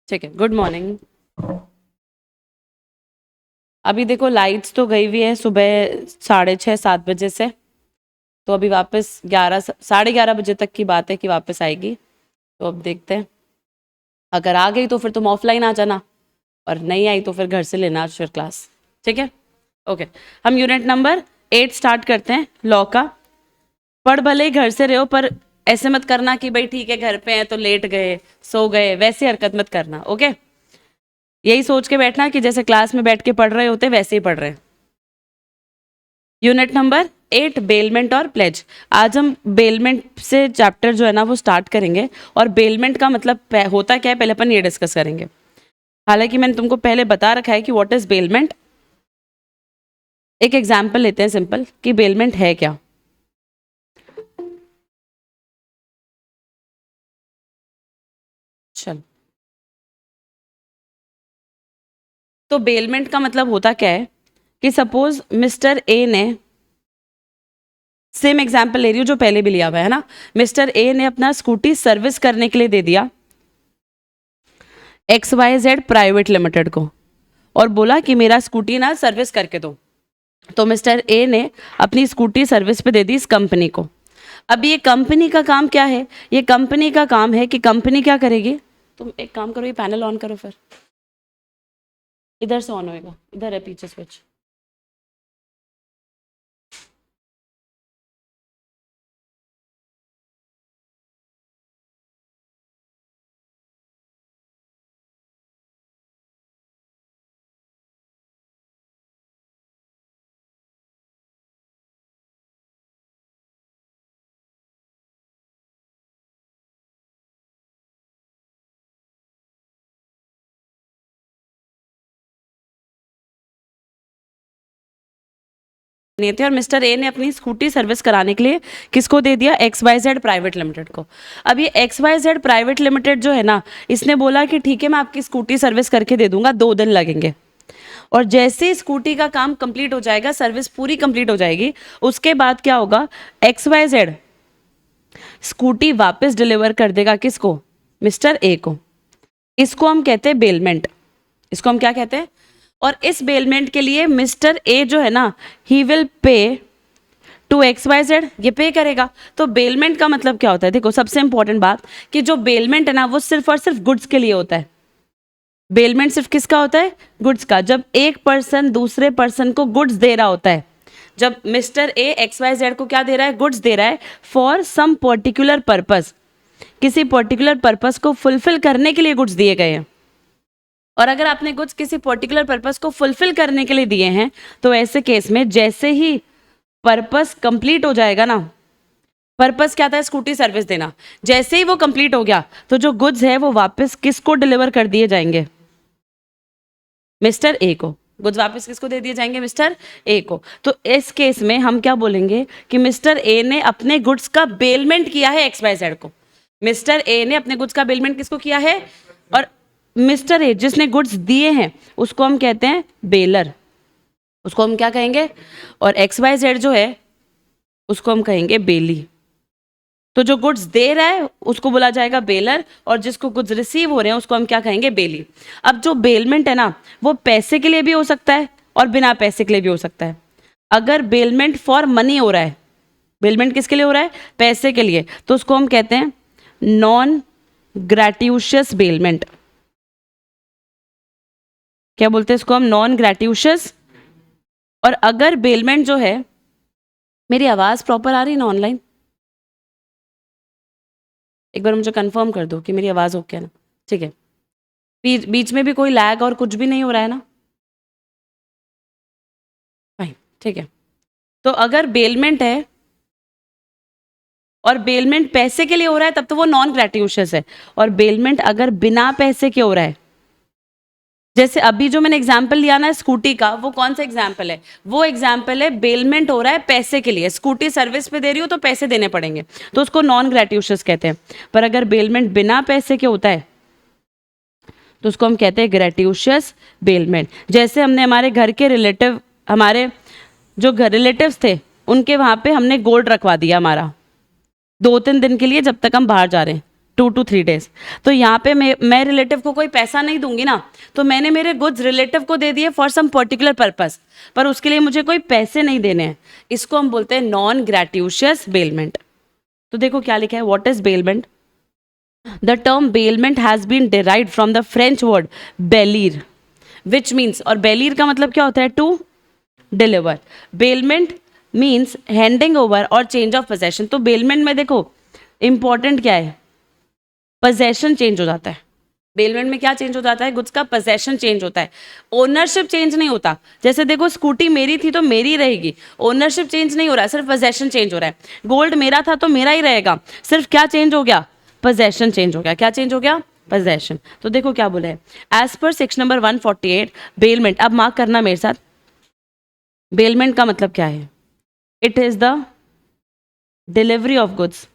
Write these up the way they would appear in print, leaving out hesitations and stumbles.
ठीक है, good morning. अभी देखो लाइट्स तो गई हुई है सुबह 6:30-7 बजे से, तो अभी वापस 11 साढ़े 11 बजे तक की बात है कि वापस आएगी। तो अब देखते हैं, अगर आ गई तो फिर तुम ऑफलाइन आ जाना, और नहीं आई तो फिर घर से लेना फिर क्लास। ठीक है, ओके। हम यूनिट नंबर 8 स्टार्ट करते हैं, लॉ का। पढ़ भले ही घर से रहो, पर ऐसे मत करना कि भाई ठीक है घर पे हैं तो लेट गए सो गए, वैसी हरकत मत करना। ओके, यही सोच के बैठना कि जैसे क्लास में बैठ के पढ़ रहे होते वैसे ही पढ़ रहे हैं। यूनिट नंबर 8, बेलमेंट और प्लेज। आज हम बेलमेंट से चैप्टर जो है ना वो स्टार्ट करेंगे, और बेलमेंट का मतलब होता क्या है पहले अपन ये डिस्कस करेंगे। हालांकि मैंने तुमको पहले बता रखा है कि व्हाट इज बेलमेंट। एक एग्जाम्पल लेते हैं सिंपल कि बेलमेंट है क्या। चल, तो बेलमेंट का मतलब होता क्या है कि सपोज मिस्टर ए ने, सेम एग्जाम्पल ले रही हूँ जो पहले भी लिया हुआ है ना, मिस्टर ए ने अपना स्कूटी सर्विस करने के लिए दे दिया XYZ प्राइवेट लिमिटेड को, और बोला कि मेरा स्कूटी ना सर्विस करके दो। तो मिस्टर ए ने अपनी स्कूटी सर्विस पे दे दी इस कंपनी को। अब ये कंपनी का काम क्या है? ये कंपनी का काम है कि कंपनी क्या करेगी, तुम एक काम करो, ये पैनल ऑन करो, फिर इधर से ऑन होएगा, इधर है पीछे स्विच। नहीं थे, और मिस्टर ए ने अपनी स्कूटी सर्विस कराने के लिए किसको दे दिया? XYZ प्राइवेट लिमिटेड को। अब ये XYZ प्राइवेट लिमिटेड जो है ना, इसने बोला कि ठीक है मैं आपकी स्कूटी सर्विस करके दे दूंगा, 2 दिन लगेंगे। और जैसे ही स्कूटी का काम कंप्लीट हो जाएगा, सर्विस पूरी कंप्लीट हो जाएगी, उसके बाद क्या होगा, XYZ स्कूटी वापस डिलीवर कर देगा किसको? मिस्टर ए को। इसको हम कहते हैं बेलमेंट। इसको हम क्या कहते हैं? और इस बेलमेंट के लिए मिस्टर ए जो है ना, he will pay to XYZ, ये पे करेगा। तो बेलमेंट का मतलब क्या होता है? देखो सबसे इंपॉर्टेंट बात कि जो बेलमेंट है ना वो सिर्फ और सिर्फ गुड्स के लिए होता है। बेलमेंट सिर्फ किसका होता है? गुड्स का। जब एक पर्सन दूसरे पर्सन को गुड्स दे रहा होता है, जब मिस्टर ए XYZ को क्या दे रहा है? गुड्स दे रहा है फॉर सम पर्टिकुलर पर्पस, किसी पर्टिकुलर पर्पस को फुलफिल करने के लिए गुड्स दिए गए हैं। और अगर आपने गुड्स किसी पर्टिकुलर पर्पस को फुलफिल करने के लिए दिए हैं, तो ऐसे केस में जैसे ही पर्पस कंप्लीट हो जाएगा ना, पर्पस क्या था? स्कूटी सर्विस देना। जैसे ही वो कंप्लीट हो गया तो जो गुड्स है वो वापस किसको डिलीवर कर दिए जाएंगे? मिस्टर ए को। गुड्स वापस किसको दे दिए जाएंगे? मिस्टर ए को। तो इस केस में हम क्या बोलेंगे कि मिस्टर ए ने अपने गुड्स का बेलमेंट किया है XYZ को। मिस्टर ए ने अपने गुड्स का बेलमेंट किसको किया है? और मिस्टर ए जिसने गुड्स दिए हैं उसको हम कहते हैं बेलर, उसको हम क्या कहेंगे? और XYZ जो है उसको हम कहेंगे बेली। तो जो गुड्स दे रहा है उसको बोला जाएगा बेलर, और जिसको गुड्स रिसीव हो रहे हैं उसको हम क्या कहेंगे? बेली। अब जो बेलमेंट है ना वो पैसे के लिए भी हो सकता है और बिना पैसे के लिए भी हो सकता है। अगर बेलमेंट फॉर मनी हो रहा है, बेलमेंट किसके लिए हो रहा है? पैसे के लिए, तो उसको हम कहते हैं नॉन ग्रेट्यूशियस बेलमेंट। क्या बोलते हैं इसको हम? नॉन ग्रेट्यूशियस। और अगर बेलमेंट जो है, मेरी आवाज प्रॉपर आ रही ना ऑनलाइन? एक बार मुझे कंफर्म कर दो कि मेरी आवाज ओके है ना? ठीक है, बीच में भी कोई लैग और कुछ भी नहीं हो रहा है ना? फाइन, ठीक है। तो अगर बेलमेंट है और बेलमेंट पैसे के लिए हो रहा है तब तो वो नॉन ग्रेट्यूशियस है। और बेलमेंट अगर बिना पैसे के हो रहा है, जैसे अभी जो मैंने एग्जाम्पल लिया ना स्कूटी का, वो कौन सा एग्जाम्पल है? वो एग्जाम्पल है बेलमेंट हो रहा है पैसे के लिए, स्कूटी सर्विस पे दे रही हो तो पैसे देने पड़ेंगे, तो उसको नॉन ग्रेट्यूशियस कहते हैं। पर अगर बेलमेंट बिना पैसे के होता है तो उसको हम कहते हैं ग्रेट्यूशियस बेलमेंट। जैसे हमने हमारे घर के रिलेटिव, हमारे जो घर रिलेटिव्स थे उनके वहां पे हमने गोल्ड रखवा दिया हमारा 2-3 दिन के लिए, जब तक हम बाहर जा रहे हैं, 2 to 3 days। तो यहाँ पे मैं रिलेटिव को कोई पैसा नहीं दूंगी ना, तो मैंने मेरे गुड्स रिलेटिव को दे दिए फॉर सम पर्टिकुलर पर्पस, पर उसके लिए मुझे कोई पैसे नहीं देने हैं। इसको हम बोलते हैं नॉन ग्रेट्यूशियस बेलमेंट। तो देखो क्या लिखा है, what is bailment? The term bailment has been derived from the French word bailer which means, और बेलीर का मतलब क्या होता है? To deliver. Bailment means handing over और चेंज ऑफ पोजेशन। तो बेलमेंट में देखो इंपॉर्टेंट क्या है, पोजेशन चेंज हो जाता है। बेलमेंट में क्या चेंज हो जाता है? गुड्स का पोजेशन चेंज होता है, ओनरशिप चेंज नहीं होता। जैसे देखो स्कूटी मेरी थी तो मेरी रहेगी, ओनरशिप चेंज नहीं हो रहा है, सिर्फ पोजेशन चेंज हो रहा है। गोल्ड मेरा था तो मेरा ही रहेगा, सिर्फ क्या चेंज हो गया? पोजेशन चेंज हो गया। क्या चेंज हो गया? पोजेशन। तो देखो क्या बोला है, as per section number 148 bailment, अब मार्क करना मेरे साथ, बेलमेंट का मतलब क्या है? It is the delivery of goods.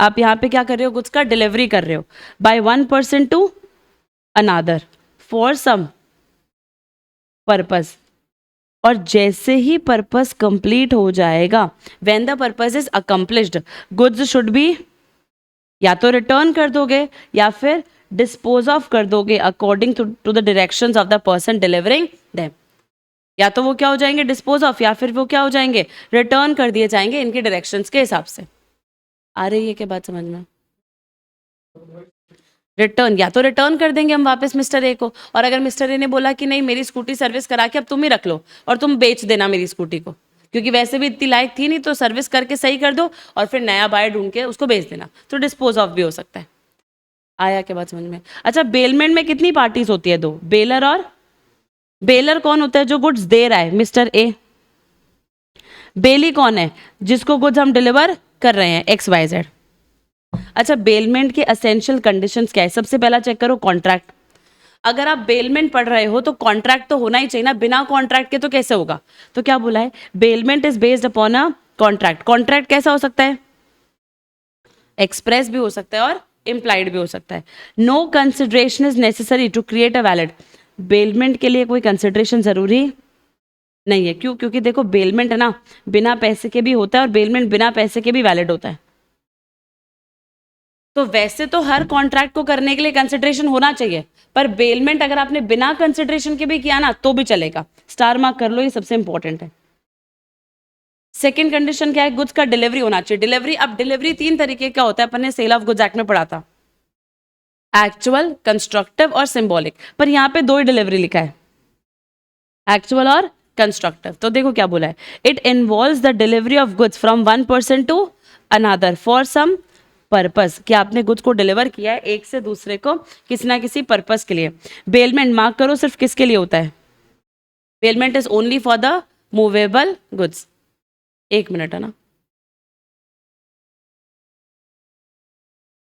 आप यहाँ पे क्या कर रहे हो? गुड्स का डिलीवरी कर रहे हो by one person to another for some purpose. और जैसे ही पर्पस कंप्लीट हो जाएगा, when the purpose is accomplished, goods should be या तो रिटर्न कर दोगे या फिर डिस्पोज ऑफ कर दोगे according to the directions of the person delivering them. या तो वो क्या हो जाएंगे? डिस्पोज ऑफ, या फिर वो क्या हो जाएंगे? रिटर्न कर दिए जाएंगे इनके डायरेक्शंस के हिसाब से। आ रही है क्या बात समझ में? रिटर्न, या तो रिटर्न कर देंगे हम वापस मिस्टर ए को, और अगर मिस्टर ए ने बोला कि नहीं मेरी स्कूटी सर्विस करा के अब तुम ही रख लो और तुम बेच देना मेरी स्कूटी को, क्योंकि वैसे भी इतनी लायक थी नहीं, तो सर्विस करके सही कर दो और फिर नया बायर ढूंढ के उसको बेच देना, तो डिस्पोज ऑफ भी हो सकता है। आया क्या बात समझ में? अच्छा, बेलमेंट में कितनी पार्टीज होती है? 2, बेलर और बेलर कौन होता है? जो गुड्स दे रहा है, मिस्टर ए। बेली कौन है? जिसको गुड्स हम डिलीवर कर रहे हैं, XYZ। अच्छा, बेलमेंट के असेंशियल कंडीशंस क्या है? सबसे पहला चेक करो कॉन्ट्रैक्ट। अगर आप बेलमेंट पढ़ रहे हो तो कॉन्ट्रैक्ट तो होना ही चाहिए ना, बिना कॉन्ट्रैक्ट के तो कैसे होगा? तो क्या बोला है? Bailment is based upon a contract. Contract कैसा हो सकता है? एक्सप्रेस भी हो सकता है और इम्प्लाइड भी हो सकता है। No consideration is necessary to create a valid. Bailment के लिए कोई कंसिडरेशन जरूरी नहीं है। क्यों? क्योंकि देखो बेलमेंट है ना, बिना पैसे के भी होता है और बेलमेंट बिना पैसे के भी वैलिड होता है। तो वैसे तो हर कॉन्ट्रैक्ट को करने के लिए कंसिडरेशन होना चाहिए, पर बेलमेंट अगर आपने बिना कंसिडरेशन के भी किया ना तो भी चलेगा। स्टार मार्क कर लो, ये सबसे इंपॉर्टेंट है। सेकेंड कंडीशन क्या है? गुड्स का डिलीवरी होना चाहिए। डिलीवरी, अब डिलीवरी 3 तरीके का होता है, अपन ने सेल ऑफ गुड्स एक्ट में पढ़ा था, एक्चुअल, कंस्ट्रक्टिव और सिंबॉलिक। पर यहाँ पे 2 ही डिलीवरी लिखा है, एक्चुअल और कंस्ट्रक्टिव। तो देखो क्या बोला है, it involves the delivery of goods from one person to another for some purpose, कि आपने गुड्स को डिलीवर किया है एक से दूसरे को किसी ना किसी पर्पस के लिए। बेलमेंट मार्क करो सिर्फ किसके लिए होता है? Bailment is only for the movable goods. 1 minute है ना।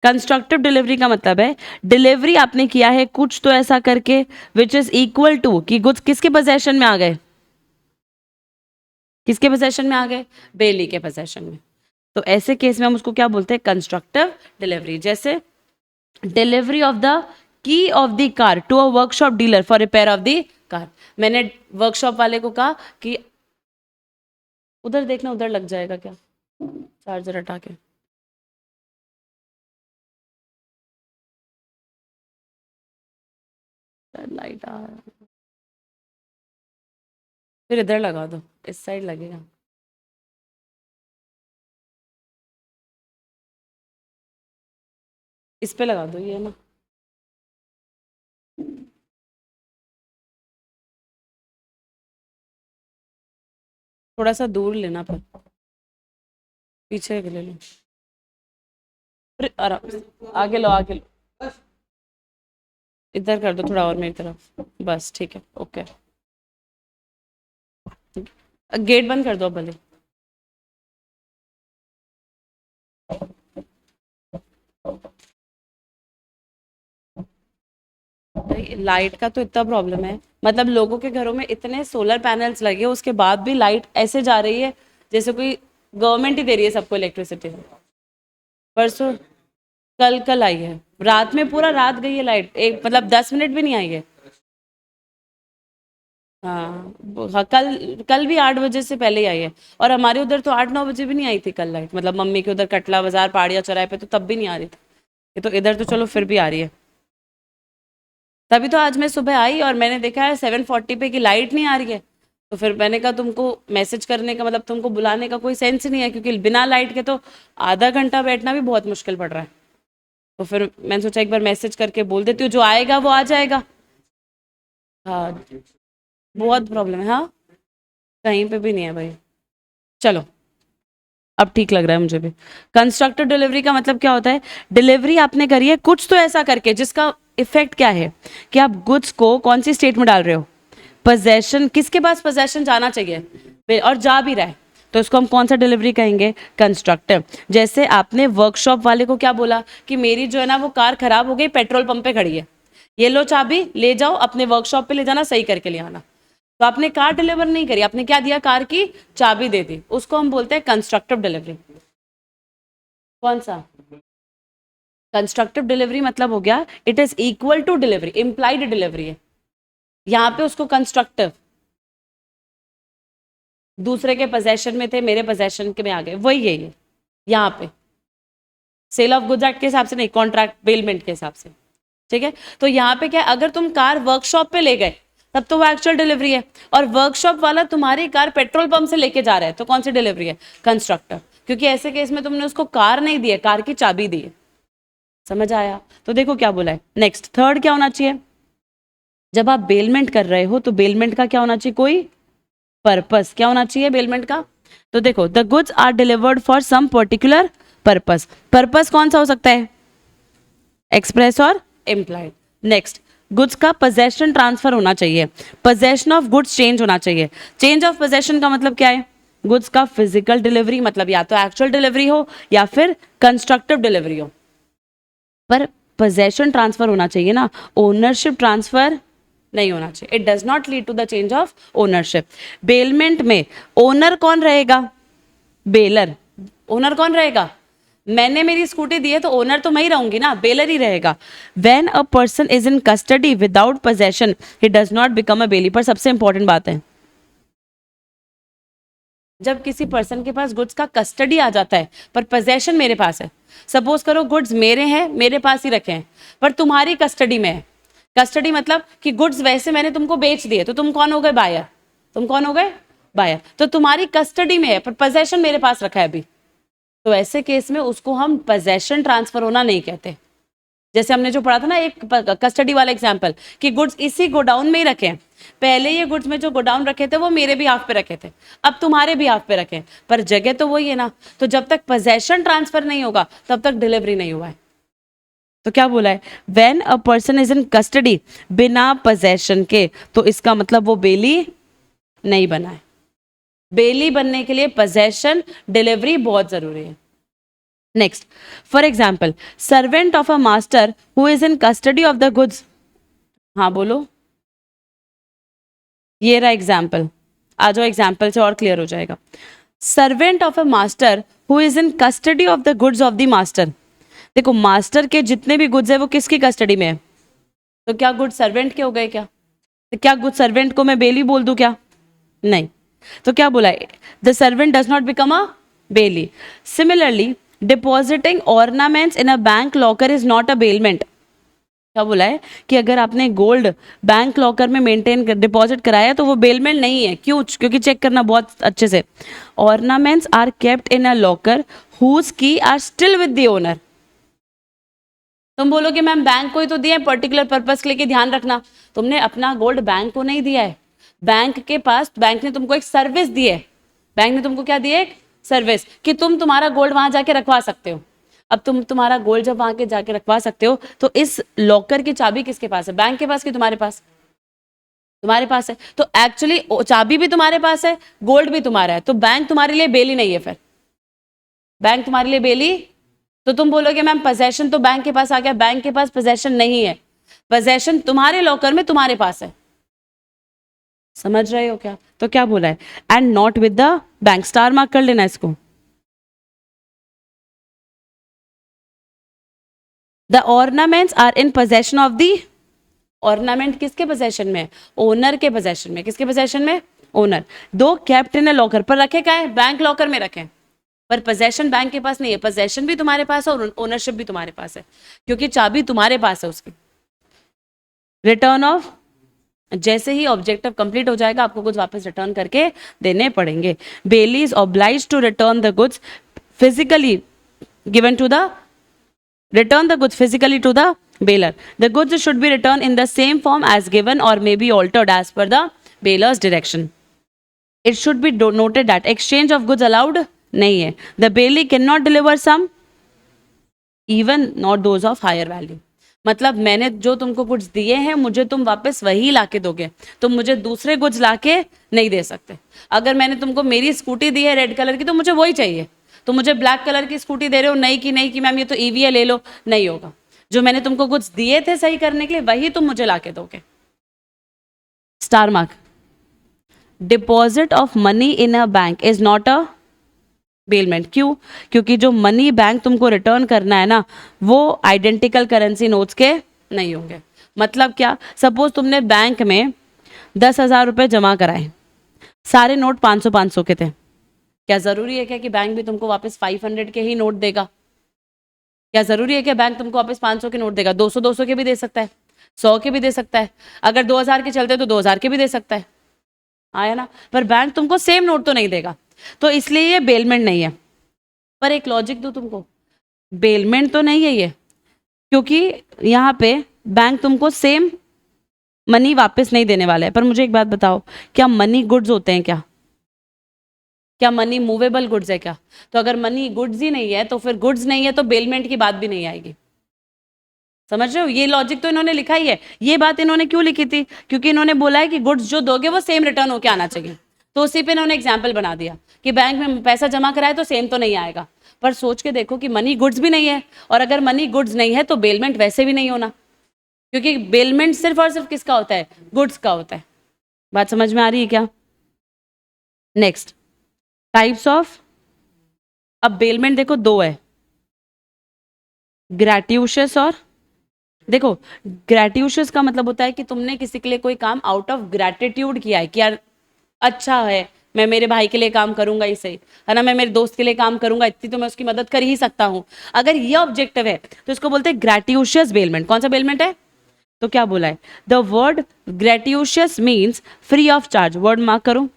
कंस्ट्रक्टिव डिलीवरी का मतलब है डिलीवरी आपने किया है कुछ तो ऐसा करके विच इज इक्वल टू, कि गुड्स किसके पोजेशन में आ गए? किसके पोजेशन में आ गए? बेली के पोजेशन में। तो ऐसे केस में हम उसको क्या बोलते हैं? Constructive delivery. जैसे delivery of the key of the car to a workshop dealer for repair of the car. मैंने वर्कशॉप वाले को कहा कि उधर देखना, उधर लग जाएगा क्या चार्जर हटा के? लाइट आ रहा है। फिर इधर लगा दो, इस साइड लगेगा। इस पे लगा दो, ये ना। थोड़ा सा दूर लेना, पर पीछे ले लो, फिर आराम से आगे लो, आगे लो, इधर कर दो थोड़ा और मेरी तरफ, बस ठीक है, ओके। गेट बंद कर दो भले। लाइट का तो इतना प्रॉब्लम है, मतलब लोगों के घरों में इतने सोलर पैनल्स लगे उसके बाद भी लाइट ऐसे जा रही है जैसे कोई गवर्नमेंट ही दे रही है सबको इलेक्ट्रिसिटी। परसों, कल आई है, रात में पूरा रात गई है लाइट, एक मतलब 10 मिनट भी नहीं आई है। हाँ, हाँ, कल कल भी 8 बजे से पहले ही आई है, और हमारे उधर तो 8-9 बजे भी नहीं आई थी कल लाइट, मतलब मम्मी के उधर कटला बाजार पहाड़िया चौराहे पे तो तब भी नहीं आ रही थी। ये तो इधर तो चलो फिर भी आ रही है। तभी तो आज मैं सुबह आई और मैंने देखा है 7:40 पे कि लाइट नहीं आ रही है। तो फिर मैंने कहा तुमको मैसेज करने का मतलब तुमको बुलाने का कोई सेंस ही नहीं है, क्योंकि बिना लाइट के तो आधा घंटा बैठना भी बहुत मुश्किल पड़ रहा है। तो फिर मैंने सोचा एक बार मैसेज करके बोल देती हूँ, जो आएगा वो आ जाएगा। हाँ, बहुत प्रॉब्लम है। हाँ, कहीं पे भी नहीं है भाई। चलो, अब ठीक लग रहा है मुझे भी। कंस्ट्रक्टिव डिलीवरी का मतलब क्या होता है? डिलीवरी आपने करी है कुछ तो ऐसा करके जिसका इफेक्ट क्या है कि आप गुड्स को कौन सी स्टेट में डाल रहे हो, पोजेशन, किसके पास पोजेशन जाना चाहिए और जा भी रहा है, तो इसको हम कौन सा डिलीवरी कहेंगे? कंस्ट्रक्टिव। जैसे आपने वर्कशॉप वाले को क्या बोला कि मेरी जो है ना वो कार खराब हो गई, पेट्रोल पंप पे खड़ी है, ये लो चाबी, ले जाओ अपने वर्कशॉप पे ले जाना, सही करके ले आना। तो आपने कार डिलीवर नहीं करी, आपने क्या दिया? कार की चाबी दे दी। उसको हम बोलते हैं कंस्ट्रक्टिव डिलीवरी। कौन सा? कंस्ट्रक्टिव डिलीवरी मतलब हो गया it is equal to delivery, implied delivery है। यहाँ पे उसको कंस्ट्रक्टिव, दूसरे के पोजेशन में थे, मेरे पोजेशन के में आ गए, वही है ये। यहाँ पे सेल ऑफ गुड्स एक्ट के हिसाब से नहीं, कॉन्ट्रैक्ट बेलमेंट के हिसाब से, ठीक है। तो यहाँ पे क्या है, अगर तुम कार वर्कशॉप पे ले गए तब तो वो एक्चुअल डिलीवरी है, और वर्कशॉप वाला तुम्हारी कार पेट्रोल पंप से लेके जा रहा है, तो कौन सी डिलीवरी है? कंस्ट्रक्टिव, क्योंकि ऐसे केस में तुमने उसको कार नहीं दी है, कार की चाबी दी है। समझ आया? तो देखो क्या बोला है। नेक्स्ट, थर्ड क्या होना चाहिए? जब आप बेलमेंट कर रहे हो तो बेलमेंट का क्या होना चाहिए? कोई पर्पस। क्या होना चाहिए बेलमेंट का? तो देखो, the goods are delivered for some particular purpose. Purpose कौन सा हो सकता है? एक्सप्रेस और इम्प्लाइड। नेक्स्ट, गुड्स का पोजेशन ट्रांसफर होना चाहिए, पोजेशन ऑफ गुड्स चेंज होना चाहिए। चेंज ऑफ पोजेशन का मतलब क्या है? गुड्स का फिजिकल डिलीवरी, मतलब या तो एक्चुअल डिलीवरी हो या फिर कंस्ट्रक्टिव डिलीवरी हो, पर पोजेशन ट्रांसफर होना चाहिए ना, ओनरशिप ट्रांसफर नहीं होना चाहिए। It does not lead to the change of ownership. Bailment में ओनर कौन रहेगा? बेलर। ओनर कौन रहेगा? मैंने मेरी स्कूटी दी है तो ओनर तो मैं ही रहूंगी ना, बेलर ही रहेगा। When a person is in custody without possession he does not become a bailee. पर सबसे इंपॉर्टेंट बात है, जब किसी पर्सन के पास गुड्स का कस्टडी आ जाता है पर पोजेशन मेरे पास है, सपोज करो गुड्स मेरे हैं, मेरे पास ही रखे हैं, पर तुम्हारी कस्टडी में है। कस्टडी मतलब कि गुड्स वैसे मैंने तुमको बेच दिए, तो तुम कौन हो गए? बायर। तुम कौन हो गए? बायर। तो तुम्हारी कस्टडी में है पर पोजेशन मेरे पास रखा है अभी, तो ऐसे केस में उसको हम पोजेशन ट्रांसफर होना नहीं कहते। जैसे हमने जो पढ़ा था ना एक कस्टडी वाला एग्जांपल, कि गुड्स इसी गोडाउन में ही रखे हैं, पहले ये गुड्स में जो गोडाउन रखे थे वो मेरे भी हाफ पे रखे थे, अब तुम्हारे भी हाफ पे रखे, पर जगह तो वही है ना। तो जब तक पोजेशन ट्रांसफर नहीं होगा तब तक डिलीवरी नहीं हुआ है। तो क्या बोला है? When a person is in custody, बिना पोजेशन के, तो इसका मतलब वो बेली नहीं बना है। बेली बनने के लिए पोजेशन डिलीवरी बहुत जरूरी है। Next, for example, servant of a master who is in custody of the goods. हाँ बोलो, ये रहा एग्जाम्पल। आ जाओ, एग्जाम्पल से और क्लियर हो जाएगा। Servant of a master who is in custody of the goods of the master. देखो, मास्टर के जितने भी गुड्स है वो किसकी कस्टडी में है? तो क्या गुड सर्वेंट के हो गए क्या? तो क्या गुड सर्वेंट को मैं बेली बोल दूं क्या? नहीं। तो क्या बोला है? The servant does not become a bailee. Similarly, depositing ornaments in a bank locker is not a bailment. क्या बोला है कि अगर आपने गोल्ड बैंक लॉकर में मेंटेन डिपॉजिट कराया तो वो बेलमेंट नहीं है। क्यों? क्योंकि चेक करना बहुत अच्छे से। Ornaments are kept in a locker whose key are still with the owner. तुम बोलोगे मैम बैंक को ही तो दिया है पर्टिकुलर पर्पस के लिए कि ध्यान रखना, तुमने अपना गोल्ड बैंक को नहीं दिया है। बैंक के पास, बैंक ने तुमको एक सर्विस दी है। बैंक ने तुमको क्या दिया? एक सर्विस, कि तुम तुम्हारा गोल्ड वहां जाके रखवा सकते हो। अब तुम तुम्हारा गोल्ड जब वहां के जाके रखवा सकते हो तो इस लॉकर की चाबी किसके पास है? बैंक के पास कि तुम्हारे पास? तुम्हारे पास है। तो एक्चुअली चाबी भी तुम्हारे पास है, गोल्ड भी तुम्हारा है, तो बैंक तुम्हारे लिए बेली नहीं है। फिर बैंक तुम्हारे लिए बेली, तो तुम बोलोगे मैम पोजेशन तो बैंक के पास आ गया, बैंक के पास पोजेशन नहीं है, पोजेशन तुम्हारे लॉकर में तुम्हारे पास है। समझ रहे हो क्या? तो क्या बोला है? And not with the bank. Star mark कर लेना इसको। The ornaments are in possession of the. Ornament किसके पोजेशन में? ओनर के पोजेशन में। किसके पोजेशन में? ओनर। दो केप्ट इन अ लॉकर, पर रखे क्या है? बैंक लॉकर में रखे। पर पोजेशन बैंक के पास नहीं है, पोजेशन भी तुम्हारे पास है और ओनरशिप भी तुम्हारे पास है, क्योंकि चाबी तुम्हारे पास है उसकी। रिटर्न ऑफ, जैसे ही ऑब्जेक्टिव कंप्लीट हो जाएगा आपको कुछ वापस रिटर्न करके देने पड़ेंगे। Bailee is obliged to return the goods physically given to the, return the goods physically to the bailor. The goods should be returned in the same form as given or may be altered as per the bailor's direction. It should be noted that exchange of goods allowed नहीं है. The bailee cannot deliver some, even not those of higher value. मतलब मैंने जो तुमको goods दिए हैं मुझे तुम वापस वही लाके दोगे, तुम मुझे दूसरे गुड्स लाके नहीं दे सकते। अगर मैंने तुमको मेरी स्कूटी दी है रेड कलर की तो मुझे वही चाहिए, तो मुझे ब्लैक कलर की स्कूटी दे रहे हो नहीं कि मैम ये तो ईवी है ले लो, नहीं होगा। जो मैंने तुमको कुछ दिए थे सही करने के लिए वही तुम मुझे लाके दोगे। Star mark, deposit of money in a bank is not a bailment. क्यों? क्योंकि जो मनी बैंक तुमको रिटर्न करना है ना वो आइडेंटिकल करेंसी नोट्स के नहीं होंगे। मतलब क्या, सपोज तुमने बैंक में 10,000 रुपये जमा कराए, सारे नोट 500 के थे, क्या जरूरी है क्या कि बैंक भी तुमको वापस 500 के ही नोट देगा? क्या जरूरी है क्या बैंक तुमको वापस 500 के नोट देगा? 200 के भी दे सकता है, 100 के भी दे सकता है, अगर 2000 के चलते तो 2000 के भी दे सकता है, आया ना। पर बैंक तुमको सेम नोट तो नहीं देगा, तो इसलिए ये बेलमेंट नहीं है। पर एक लॉजिक दूं तुमको, बेलमेंट तो नहीं है ये, क्योंकि यहाँ पे बैंक तुमको सेम मनी वापस नहीं देने वाला है। पर मुझे एक बात बताओ, क्या मनी गुड्स होते हैं क्या मनी मूवेबल गुड्स है क्या? तो अगर मनी गुड्स ही नहीं है तो फिर गुड्स नहीं है तो बेलमेंट की बात भी नहीं आएगी। समझ रहे हो? ये लॉजिक तो इन्होंने लिखा ही है। ये बात इन्होंने क्यों लिखी थी? क्योंकि इन्होंने बोला है कि गुड्स जो दोगे वो सेम रिटर्न होके आना चाहिए, तो उसी पे इन्होंने एग्जाम्पल बना दिया कि बैंक में पैसा जमा कराए तो सेम तो नहीं आएगा। पर सोच के देखो कि मनी गुड्स भी नहीं है, और अगर मनी गुड्स नहीं है तो बेलमेंट वैसे भी नहीं होना, क्योंकि बेलमेंट सिर्फ और सिर्फ किसका होता है? गुड्स का होता है। बात समझ में आ रही है क्या? नेक्स्ट, टाइप्स ऑफ, अब बेलमेंट देखो दो है, ग्रेट्यूशियस और, देखो ग्रेट्यूशियस का मतलब होता है कि तुमने किसी के लिए कोई काम आउट ऑफ ग्रेटिट्यूड किया है कि यार अच्छा है, मैं मेरे भाई के लिए काम करूंगा ही सही है ना, मैं मेरे दोस्त के लिए काम करूंगा, इतनी तो मैं उसकी मदद कर ही सकता हूं। अगर ये ऑब्जेक्टिव है तो इसको बोलते हैं ग्रेट्यूशियस बेलमेंट। कौन सा बेलमेंट है? तो क्या बोला है? The word gratuitous means free of charge. Word mark करो।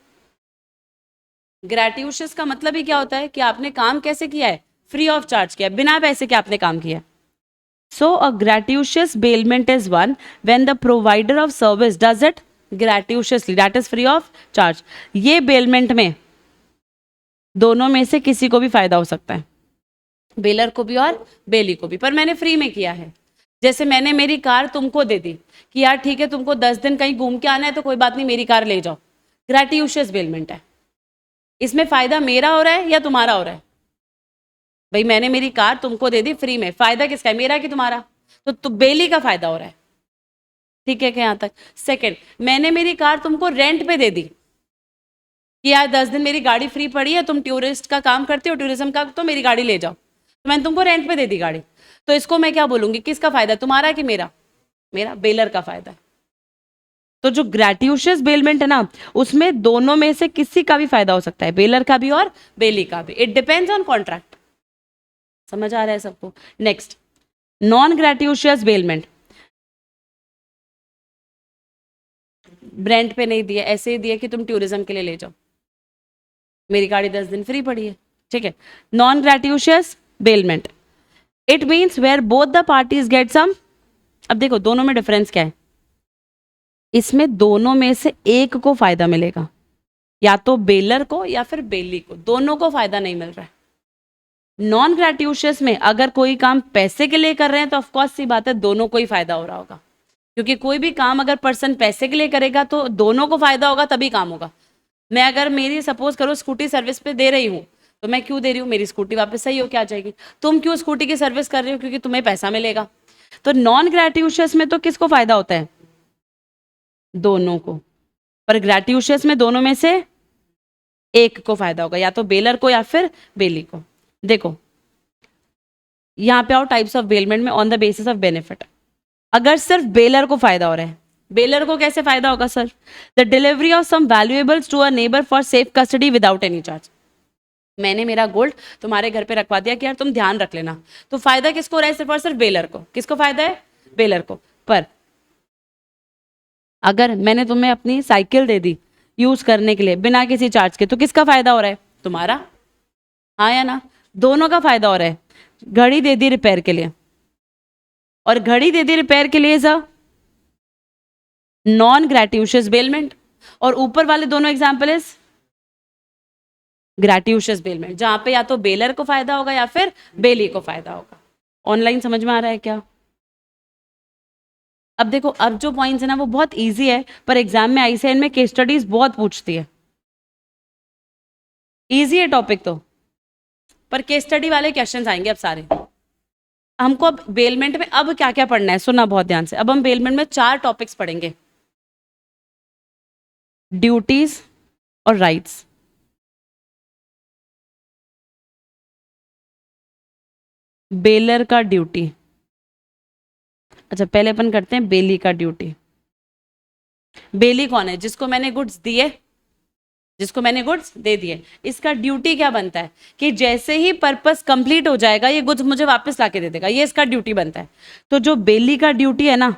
ग्रेट्यूशियस का मतलब ही क्या होता है कि आपने काम कैसे किया है? फ्री ऑफ चार्ज किया, बिना पैसे के आपने काम किया। So a gratuitous bailment is one when the provider of service does it gratuitously, that is free of charge. ये बेलमेंट में दोनों में से किसी को भी फायदा हो सकता है, बेलर को भी और बेली को भी, पर मैंने फ्री में किया है। जैसे मैंने मेरी कार तुमको दे दी कि यार ठीक है तुमको 10 दिन कहीं घूम के आना है तो कोई बात नहीं मेरी कार ले जाओ, ग्रेट्यूशियस बेलमेंट है। इसमें फायदा मेरा हो रहा है या तुम्हारा हो रहा है? भाई मैंने मेरी कार तुमको दे दी फ्री में, फायदा किसका है? मेरा कि तुम्हारा? तो बेली का फायदा हो रहा है। ठीक है क्या यहाँ तक? सेकंड, मैंने मेरी कार तुमको रेंट पे दे दी कि यार 10 दिन मेरी गाड़ी फ्री पड़ी है, तुम टूरिस्ट का काम करते हो, टूरिज्म का, तो मेरी गाड़ी ले जाओ, तो मैंने तुमको रेंट पे दे दी गाड़ी। तो इसको मैं क्या बोलूंगी, किसका फायदा? तुम्हारा कि मेरा? मेरा, बेलर का फायदा है। तो जो ग्रेट्यूशियस बेलमेंट है ना उसमें दोनों में से किसी का भी फायदा हो सकता है, बेलर का भी और बेली का भी। It depends on contract. समझ आ रहा है सबको? Next, non gratuitous bailment. Rent pay नहीं दिया, ऐसे ही दिया कि तुम टूरिज्म के लिए ले जाओ, मेरी गाड़ी 10 दिन फ्री पड़ी है, ठीक है। Non gratuitous bailment, it means where both the parties get some. अब देखो दोनों में डिफरेंस क्या है, इसमें दोनों में से एक को फायदा मिलेगा, या तो बेलर को या फिर बेली को, दोनों को फायदा नहीं मिल रहा है। नॉन ग्रेट्यूशियस में अगर कोई काम पैसे के लिए कर रहे हैं तो ऑफकोर्स सी बात है दोनों को ही फायदा हो रहा होगा, क्योंकि कोई भी काम अगर पर्सन पैसे के लिए करेगा तो दोनों को फायदा होगा तभी काम होगा। मैं अगर मेरी सपोज करो स्कूटी सर्विस पे दे रही हूँ तो मैं क्यों दे रही हूँ? मेरी स्कूटी वापस सही होके आ जाएगी। तुम क्यों स्कूटी की सर्विस कर रही हो? क्योंकि तुम्हें पैसा मिलेगा। तो नॉन ग्रेट्यूशियस में तो किसको फायदा होता है? दोनों को। पर ग्रेट्यूशियस में दोनों में से एक को फायदा होगा, या तो बेलर को या फिर बेली को। देखो यहां पे आओ, टाइप्स ऑफ बेलमेंट में on the basis of benefit. अगर सिर्फ बेलर को फायदा हो रहा है, बेलर को कैसे फायदा होगा sir? The delivery of some valuables to a neighbour for safe custody without any charge. मैंने मेरा गोल्ड तुम्हारे घर पे रखवा दिया कि यार तुम ध्यान रख लेना, तो फायदा किसको हो रहा है सिर्फ और सिर्फ बेलर को। किसको फायदा है? बेलर को। पर अगर मैंने तुम्हें अपनी साइकिल दे दी यूज करने के लिए बिना किसी चार्ज के, तो किसका फायदा हो रहा है? तुम्हारा। हाँ या ना? दोनों का फायदा हो रहा है। घड़ी दे दी रिपेयर के लिए, और घड़ी दे दी रिपेयर के लिए is a non gratuitous bailment, और ऊपर वाले दोनों एग्जाम्पल इज ग्रेटिशियस बेलमेंट, जहां पे या तो बेलर को फायदा होगा या फिर बेली को फायदा होगा। ऑनलाइन समझ में आ रहा है क्या? अब देखो, अब जो पॉइंट्स है ना वो बहुत इजी है, पर एग्जाम में आईसीएन में केस स्टडीज बहुत पूछती है। इजी है टॉपिक तो, पर केस स्टडी वाले क्वेश्चंस आएंगे अब सारे। हमको अब बेलमेंट में अब क्या क्या पढ़ना है, सुनना बहुत ध्यान से। अब हम बेलमेंट में 4 टॉपिक्स पढ़ेंगे, ड्यूटीज और राइट्स। बेलर का ड्यूटी, अच्छा पहले अपन करते हैं बेली का ड्यूटी। बेली कौन है? जिसको मैंने गुड्स दिए, जिसको मैंने गुड्स दे दिए। इसका ड्यूटी क्या बनता है कि जैसे ही पर्पस कंप्लीट हो जाएगा ये गुड्स मुझे वापस लाके दे देगा, ये इसका ड्यूटी बनता है। तो जो बेली का ड्यूटी है ना,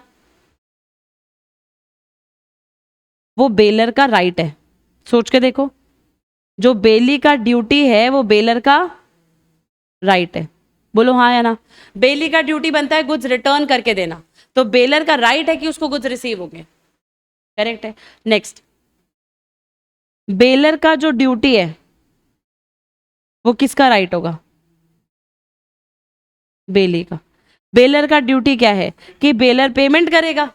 वो बेलर का राइट है। सोच के देखो, जो बेली का ड्यूटी है वो बेलर का राइट है। बोलो हाँ या ना? बेली का ड्यूटी बनता है गुड्स रिटर्न करके देना, तो बेलर का राइट है कि उसको गुड्स रिसीव होंगे। करेक्ट है। नेक्स्ट, बेलर का जो ड्यूटी है वो किसका राइट होगा? बेली का। बेलर का ड्यूटी क्या है कि बेलर पेमेंट करेगा,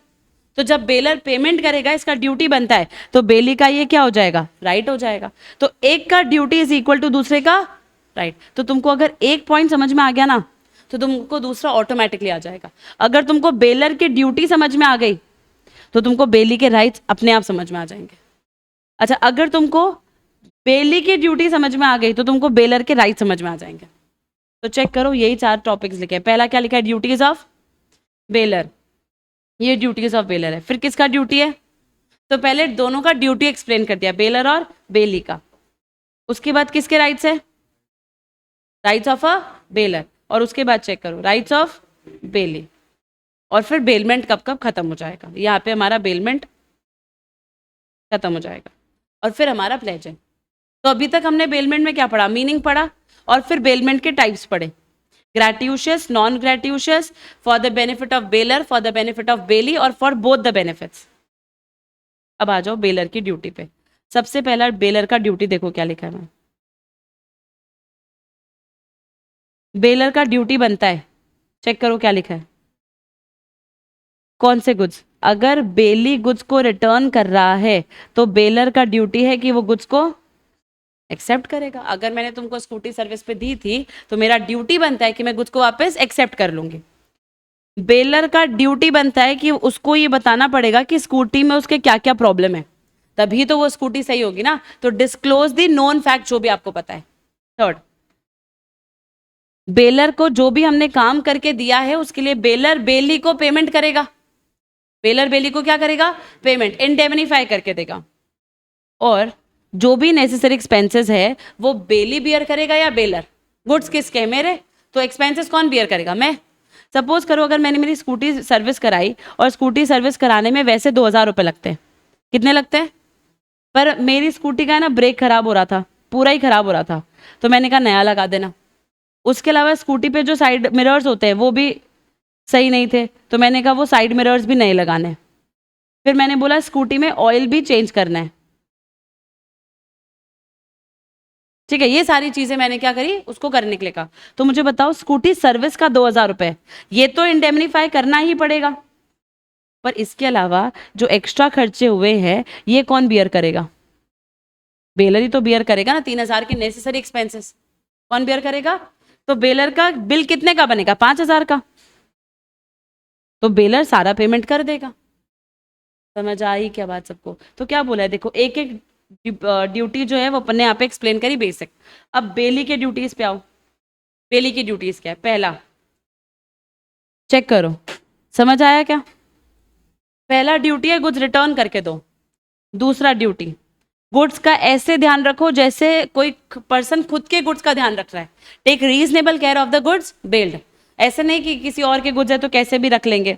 तो जब बेलर पेमेंट करेगा इसका ड्यूटी बनता है, तो बेली का ये क्या हो जाएगा? राइट हो जाएगा। तो एक का ड्यूटी इज इक्वल टू दूसरे का राइट। तो तुमको अगर एक पॉइंट समझ में आ गया ना, तो तुमको दूसरा ऑटोमेटिकली आ जाएगा। अगर तुमको बेलर की ड्यूटी समझ में आ गई तो तुमको बेली के राइट्स अपने आप समझ में आ जाएंगे। अच्छा, अगर तुमको बेली की ड्यूटी समझ में आ गई तो तुमको बेलर के राइट समझ में आ जाएंगे। तो चेक करो, यही 4 टॉपिक्स लिखे हैं। पहला क्या लिखा है? Duties of baler. ये ड्यूटीज ऑफ बेलर है। फिर किसका ड्यूटी है? तो पहले दोनों का ड्यूटी एक्सप्लेन कर दिया, बेलर और बेली का। उसके बाद किसके राइट्स है? Rights of a baler. और उसके बाद चेक करो राइट्स ऑफ बेली। और फिर बेलमेंट कब कब खत्म हो जाएगा, यहाँ पे हमारा बेलमेंट खत्म हो जाएगा। और फिर हमारा प्लेज है। तो अभी तक हमने बेलमेंट में क्या पढ़ा? मीनिंग पढ़ा, और फिर बेलमेंट के टाइप्स पढ़े, gratuitous, non gratuitous, for the benefit of baler, for the benefit of belly, और फॉर बोथ द बेनिफिट्स। अब आ जाओ बेलर की ड्यूटी पे। सबसे पहला बेलर का ड्यूटी देखो क्या लिखा है। मैं बेलर का ड्यूटी बनता है, चेक करो क्या लिखा है। कौन से गुड्स? अगर बेली गुड्स को रिटर्न कर रहा है तो बेलर का ड्यूटी है कि वो गुड्स को एक्सेप्ट करेगा। अगर मैंने तुमको स्कूटी सर्विस पे दी थी तो मेरा ड्यूटी बनता है कि मैं गुड्स को वापस एक्सेप्ट कर लूंगी। बेलर का ड्यूटी बनता है कि उसको ये बताना पड़ेगा कि स्कूटी में उसके क्या क्या प्रॉब्लम है, तभी तो वो स्कूटी सही होगी ना। तो डिस्क्लोज द नोन फैक्ट, जो भी आपको पता है। थर्ड, बेलर को जो भी हमने काम करके दिया है उसके लिए बेलर बेली को पेमेंट करेगा। बेलर बेली को क्या करेगा? पेमेंट, इंडेमनीफाई करके देगा। और जो भी नेसेसरी एक्सपेंसेस है वो बेली बियर करेगा या बेलर? गुड्स किसके हैं? मेरे। तो एक्सपेंसेस कौन बियर करेगा? मैं। सपोज करो अगर मैंने मेरी स्कूटी सर्विस कराई, और स्कूटी सर्विस कराने में वैसे 2,000 रुपये लगते हैं। कितने लगते हैं? पर मेरी स्कूटी का है ना ब्रेक खराब हो रहा था, पूरा ही खराब हो रहा था, तो मैंने कहा नया लगा देना। उसके अलावा स्कूटी पे जो साइड मिरर्स होते हैं वो भी सही नहीं थे, तो मैंने कहा वो साइड मिरर्स भी नए लगाने। फिर मैंने बोला स्कूटी में ऑयल भी चेंज करना है। ठीक है, ये सारी चीजें मैंने क्या करी, उसको करने के लिए कहा। तो मुझे बताओ, स्कूटी सर्विस का 2,000 रुपये, ये तो इंडेमनीफाई करना ही पड़ेगा। पर इसके अलावा जो एक्स्ट्रा खर्चे हुए हैं ये कौन बियर करेगा? बेलर ही तो बियर करेगा ना। 3,000 के नेसेसरी एक्सपेंसेस कौन बियर करेगा? तो बेलर का बिल कितने का बनेगा? 5,000 का। तो बेलर सारा पेमेंट कर देगा। समझ आई क्या बात सबको? तो क्या बोला है देखो, एक एक ड्यूटी जो है वो अपने यहाँ पे एक्सप्लेन करी बेसिक। अब बेली के ड्यूटीज पे आओ। बेली की ड्यूटीज क्या है? पहला, चेक करो, समझ आया क्या? पहला ड्यूटी है गुड्स रिटर्न करके दो। दूसरा ड्यूटी, गुड्स का ऐसे ध्यान रखो जैसे कोई पर्सन खुद के गुड्स का ध्यान रख रहा है। Take reasonable care of the goods bailed. ऐसे नहीं कि किसी और के गुड्स है तो कैसे भी रख लेंगे।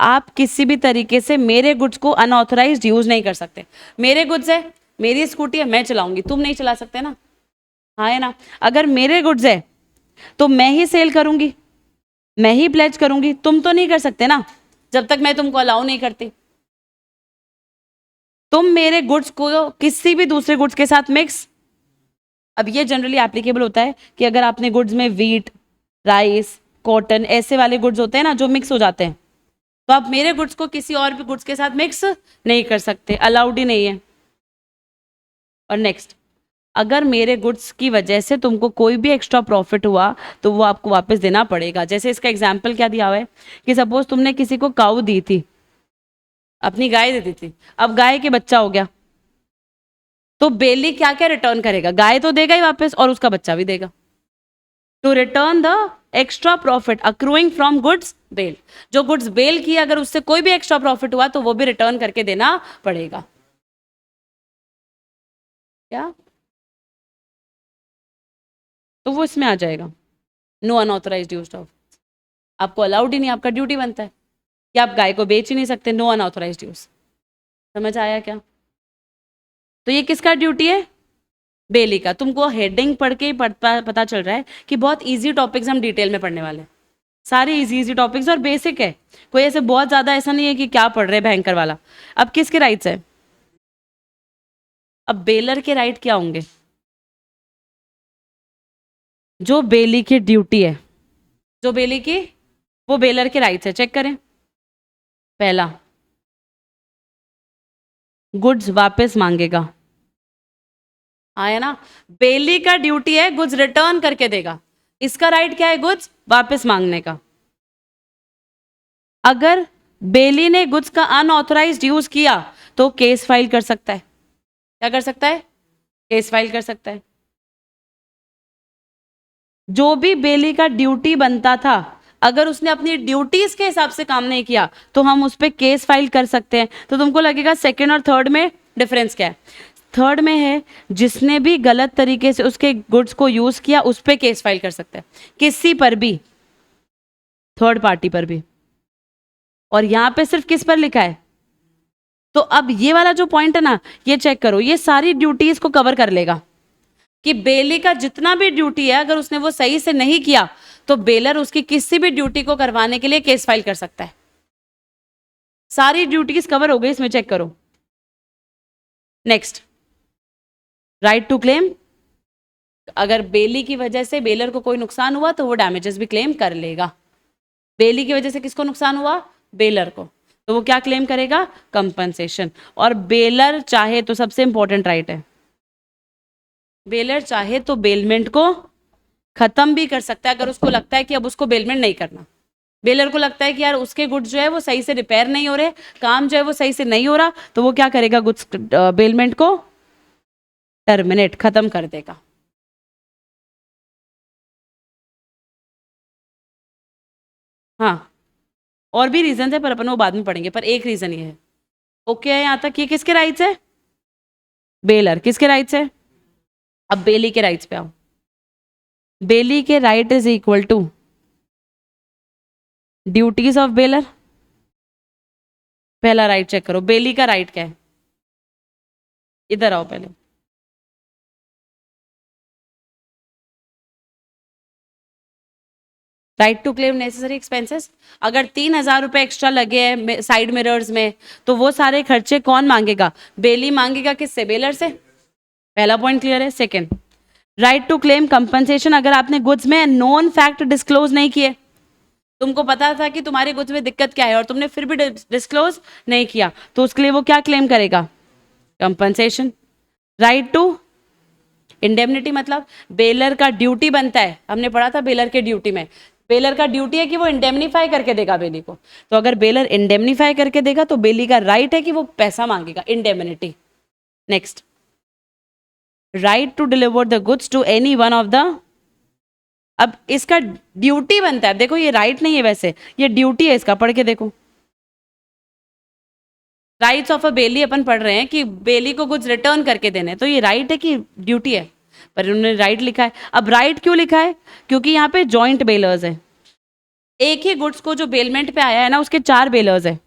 आप किसी भी तरीके से मेरे गुड्स को अनऑथराइज्ड यूज नहीं कर सकते। मेरे गुड्स है, मेरी स्कूटी है, मैं चलाऊंगी, तुम नहीं चला सकते ना। हाँ है ना। अगर मेरे गुड्स है तो मैं ही सेल करूंगी, मैं ही प्लेज करूंगी, तुम तो नहीं कर सकते ना जब तक मैं तुमको अलाउ नहीं करती। तुम मेरे गुड्स को किसी भी दूसरे गुड्स के साथ मिक्स, अब ये जनरली एप्लीकेबल होता है कि अगर आपने गुड्स में वीट, राइस, कॉटन ऐसे वाले गुड्स होते हैं ना जो मिक्स हो जाते हैं, तो आप मेरे गुड्स को किसी और भी गुड्स के साथ मिक्स नहीं कर सकते, अलाउड ही नहीं है। और नेक्स्ट, अगर मेरे गुड्स की वजह से तुमको कोई भी एक्स्ट्रा प्रॉफिट हुआ तो वो आपको वापस देना पड़ेगा। जैसे इसका एग्जाम्पल क्या दिया हुआ है कि सपोज तुमने किसी को काऊ दी थी, अपनी गाय दे दी थी, अब गाय के बच्चा हो गया, तो बेली क्या क्या रिटर्न करेगा? गाय तो देगा ही वापस और उसका बच्चा भी देगा। To return the extra profit accruing from goods bailed, जो गुड्स बेल किए अगर उससे कोई भी एक्स्ट्रा प्रॉफिट हुआ तो वो भी रिटर्न करके देना पड़ेगा। क्या? तो वो इसमें आ जाएगा, नो अनऑथराइज्ड यूज ऑफ। आपको अलाउड ही नहीं, आपका ड्यूटी बनता है कि आप गाय को बेच ही नहीं सकते, नो अनऑथराइज्ड यूज। समझ आया क्या? तो ये किसका ड्यूटी है? बेली का। तुमको हेडिंग पढ़ के ही पता चल रहा है कि बहुत इजी टॉपिक्स हम डिटेल में पढ़ने वाले हैं। सारे इजी इजी टॉपिक्स और बेसिक है, कोई ऐसे बहुत ज्यादा ऐसा नहीं है कि क्या पढ़ रहे भयंकर वाला। अब किसके राइट्स है? अब बेलर के राइट क्या होंगे? जो बेली की ड्यूटी है, जो बेली की, वो बेलर के राइट्स है। चेक करें। पहला, गुड्स वापस मांगेगा, आया ना। बेली का ड्यूटी है गुड्स रिटर्न करके देगा, इसका राइट क्या है? गुड्स वापस मांगने का। अगर बेली ने गुड्स का अनऑथराइज्ड यूज किया तो केस फाइल कर सकता है। क्या कर सकता है? केस फाइल कर सकता है। जो भी बेली का ड्यूटी बनता था, अगर उसने अपनी ड्यूटीज के हिसाब से काम नहीं किया तो हम उस पर केस फाइल कर सकते हैं। तो तुमको लगेगा सेकंड और थर्ड में डिफरेंस क्या है? थर्ड में है जिसने भी गलत तरीके से उसके गुड्स को यूज किया उस पर केस फाइल कर सकते हैं, किसी पर भी, थर्ड पार्टी पर भी। और यहां पे सिर्फ किस पर लिखा है? तो अब ये वाला जो पॉइंट है ना, ये चेक करो, ये सारी ड्यूटीज को कवर कर लेगा कि बेली का जितना भी ड्यूटी है अगर उसने वो सही से नहीं किया तो बेलर उसकी किसी भी ड्यूटी को करवाने के लिए केस फाइल कर सकता है। सारी ड्यूटीज कवर हो गई इसमें, चेक करो। Next, right to claim. अगर बेली की वजह से बेलर को कोई नुकसान हुआ तो वो डैमेजेस भी क्लेम कर लेगा। बेली की वजह से किसको नुकसान हुआ? बेलर को। तो वो क्या क्लेम करेगा? कंपनसेशन। और बेलर चाहे तो, सबसे इंपॉर्टेंट राइट है, बेलर चाहे तो बेलमेंट को खत्म भी कर सकता है अगर उसको लगता है कि अब उसको बेलमेंट नहीं करना। बेलर को लगता है कि यार उसके गुड्स जो है वो सही से रिपेयर नहीं हो रहे, काम जो है वो सही से नहीं हो रहा, तो वो क्या करेगा? गुड्स बेलमेंट को टर्मिनेट, खत्म कर देगा। हाँ, और भी रीजन है पर अपन वो बाद में पढ़ेंगे, पर एक रीजन ये है। ओके है यहां तक? ये किसके राइट्स है? बेलर। किसके राइट्स है? अब बेली के राइट्स पे आओ। बेली के right is equal to duties of bailor. पहला राइट चेक करो, बेली का राइट क्या है? इधर आओ पहले। Right to claim necessary expenses. अगर 3,000 रुपए एक्स्ट्रा लगे हैं साइड मिरर्स में तो वो सारे खर्चे कौन मांगेगा? बेली मांगेगा। किससे? बेलर से। पहला पॉइंट क्लियर है। Second, right to claim compensation. अगर आपने गुड्स में नॉन फैक्ट डिस्क्लोज नहीं किए, तुमको पता था कि तुम्हारे गुड्स में दिक्कत क्या है और तुमने फिर भी डिस्क्लोज नहीं किया, तो उसके लिए वो क्या क्लेम करेगा? कंपनसेशन। राइट टू इंडेमनिटी, मतलब बेलर का ड्यूटी बनता है, हमने पढ़ा था बेलर के ड्यूटी में, बेलर का ड्यूटी है कि वो इंडेमनीफाई करके देगा बेली को। तो अगर बेलर इंडेमनीफाई करके देगा तो बेली का राइट है कि वो पैसा मांगेगा, indemnity. Next, right to deliver the goods to any one of the. अब इसका ड्यूटी बनता है, देखो ये राइट नहीं है वैसे, ये ड्यूटी है इसका, पढ़ के देखो। राइट्स ऑफ अ बेली अपन पढ़ रहे हैं कि बेली को गुड्स रिटर्न करके देने हैं, तो ये राइट है कि ड्यूटी है? पर उन्होंने राइट लिखा है। अब राइट क्यों लिखा है? क्योंकि यहाँ पे जॉइंट बेलर्स है। एक ही गुड्स को जो बेलमेंट पे आया है ना, उसके 4 बेलर्स है।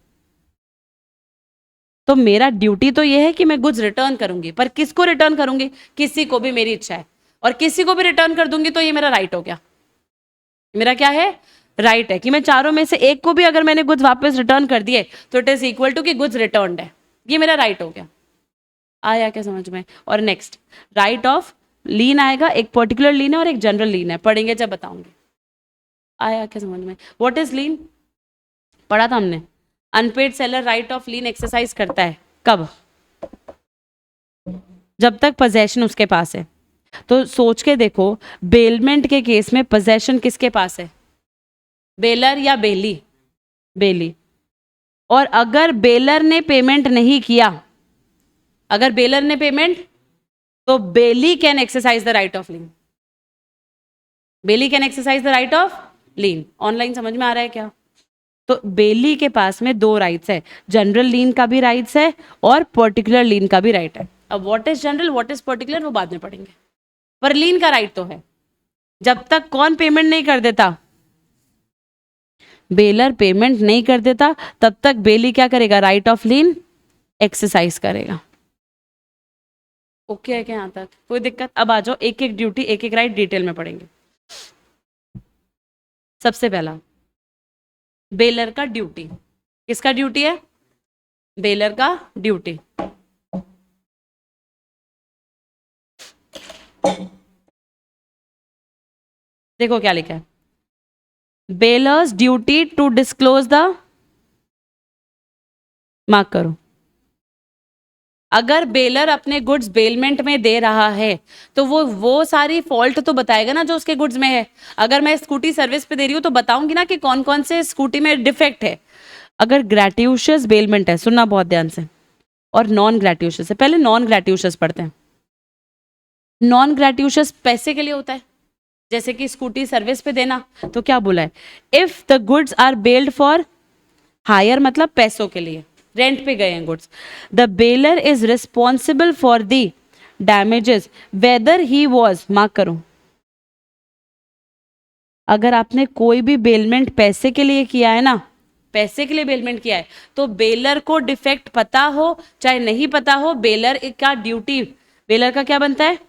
तो मेरा ड्यूटी तो ये है कि मैं गुड्स रिटर्न करूंगी, पर किसको रिटर्न करूंगी? किसी को भी, मेरी इच्छा है, और किसी को भी रिटर्न कर दूंगी, तो ये मेरा राइट हो गया। मेरा क्या है? राइट है कि मैं चारों में से एक को भी अगर मैंने गुड्स वापस रिटर्न कर दिए तो इट इज इक्वल टू कि गुड्स रिटर्न्ड है। ये मेरा राइट हो गया। आया क्या समझ में? और नेक्स्ट राइट ऑफ लीन आएगा, एक पर्टिकुलर लीन है और एक जनरल लीन है, पढ़ेंगे जब बताऊंगी। आया क्या समझ में? What is lien? पढ़ा था हमने। Unpaid seller right of lien exercise करता है कब? जब तक पोजेशन उसके पास है। तो सोच के देखो, बेलमेंट के केस में पोजेशन किसके पास है? बेलर या बेली? बेली। और अगर बेलर ने पेमेंट नहीं किया, अगर बेलर ने पेमेंट, तो bailee can exercise the right of lien. Bailee can exercise the right of lien. Online समझ में आ रहा है क्या? तो बेली के पास में 2 राइट्स है, जनरल लीन का भी राइट्स है और पर्टिकुलर लीन का भी राइट है। अब what is general, what is particular, वो बाद में पढ़ेंगे, पर लीन का राइट तो है। जब तक कौन पेमेंट नहीं कर देता, बेलर पेमेंट नहीं कर देता, तब तक बेली क्या करेगा? राइट ऑफ लीन एक्सरसाइज करेगा। ओके है क्या यहां तक? कोई दिक्कत? अब आ जाओ, एक एक ड्यूटी, एक एक राइट डिटेल में पढ़ेंगे। सबसे पहला, बेलर का ड्यूटी। किसका ड्यूटी है? बेलर का ड्यूटी। देखो क्या लिखा है, bailor's duty to disclose the, mark करो। अगर बेलर अपने गुड्स बेलमेंट में दे रहा है तो वो सारी फॉल्ट तो बताएगा ना जो उसके गुड्स में है। अगर मैं स्कूटी सर्विस पे दे रही हूँ तो बताऊंगी ना कि कौन कौन से स्कूटी में डिफेक्ट है। अगर ग्रेट्यूशियस बेलमेंट है, सुनना बहुत ध्यान से, और नॉन ग्रेट्यूशियस है, पहले नॉन ग्रेट्यूशियस पढ़ते हैं। नॉन ग्रेट्यूशियस पैसे के लिए होता है, जैसे कि स्कूटी सर्विस पे देना। तो क्या बोला है? If the goods are bailed for hire, मतलब पैसों के लिए, रेंट पे गए हैं goods, the bailor is responsible for the damages whether he was, mark करो। अगर आपने कोई भी बेलमेंट पैसे के लिए किया है ना, पैसे के लिए बेलमेंट किया है, तो बेलर को डिफेक्ट पता हो चाहे नहीं पता हो, बेलर का ड्यूटी, बेलर का क्या बनता है?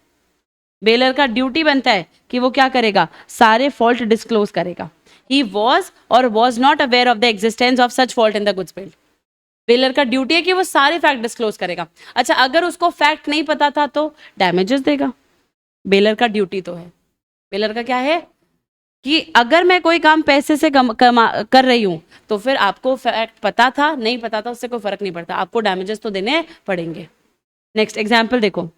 बेलर का ड्यूटी बनता है कि वो क्या करेगा? सारे फॉल्ट डिस्क्लोज करेगा। ही वॉज और was not aware of the existence of such fault in the goods bailed. Bailor का ड्यूटी है कि वो सारे फैक्ट डिस्क्लोज करेगा। अच्छा, अगर उसको फैक्ट नहीं पता था तो डैमेजेस देगा। बेलर का ड्यूटी तो है, बेलर का क्या है कि अगर मैं कोई काम पैसे से कर रही हूं तो फिर आपको फैक्ट पता था नहीं पता था उससे कोई फर्क नहीं पड़ता, आपको डैमेजेस तो देने पड़ेंगे। नेक्स्ट एग्जाम्पल देखो,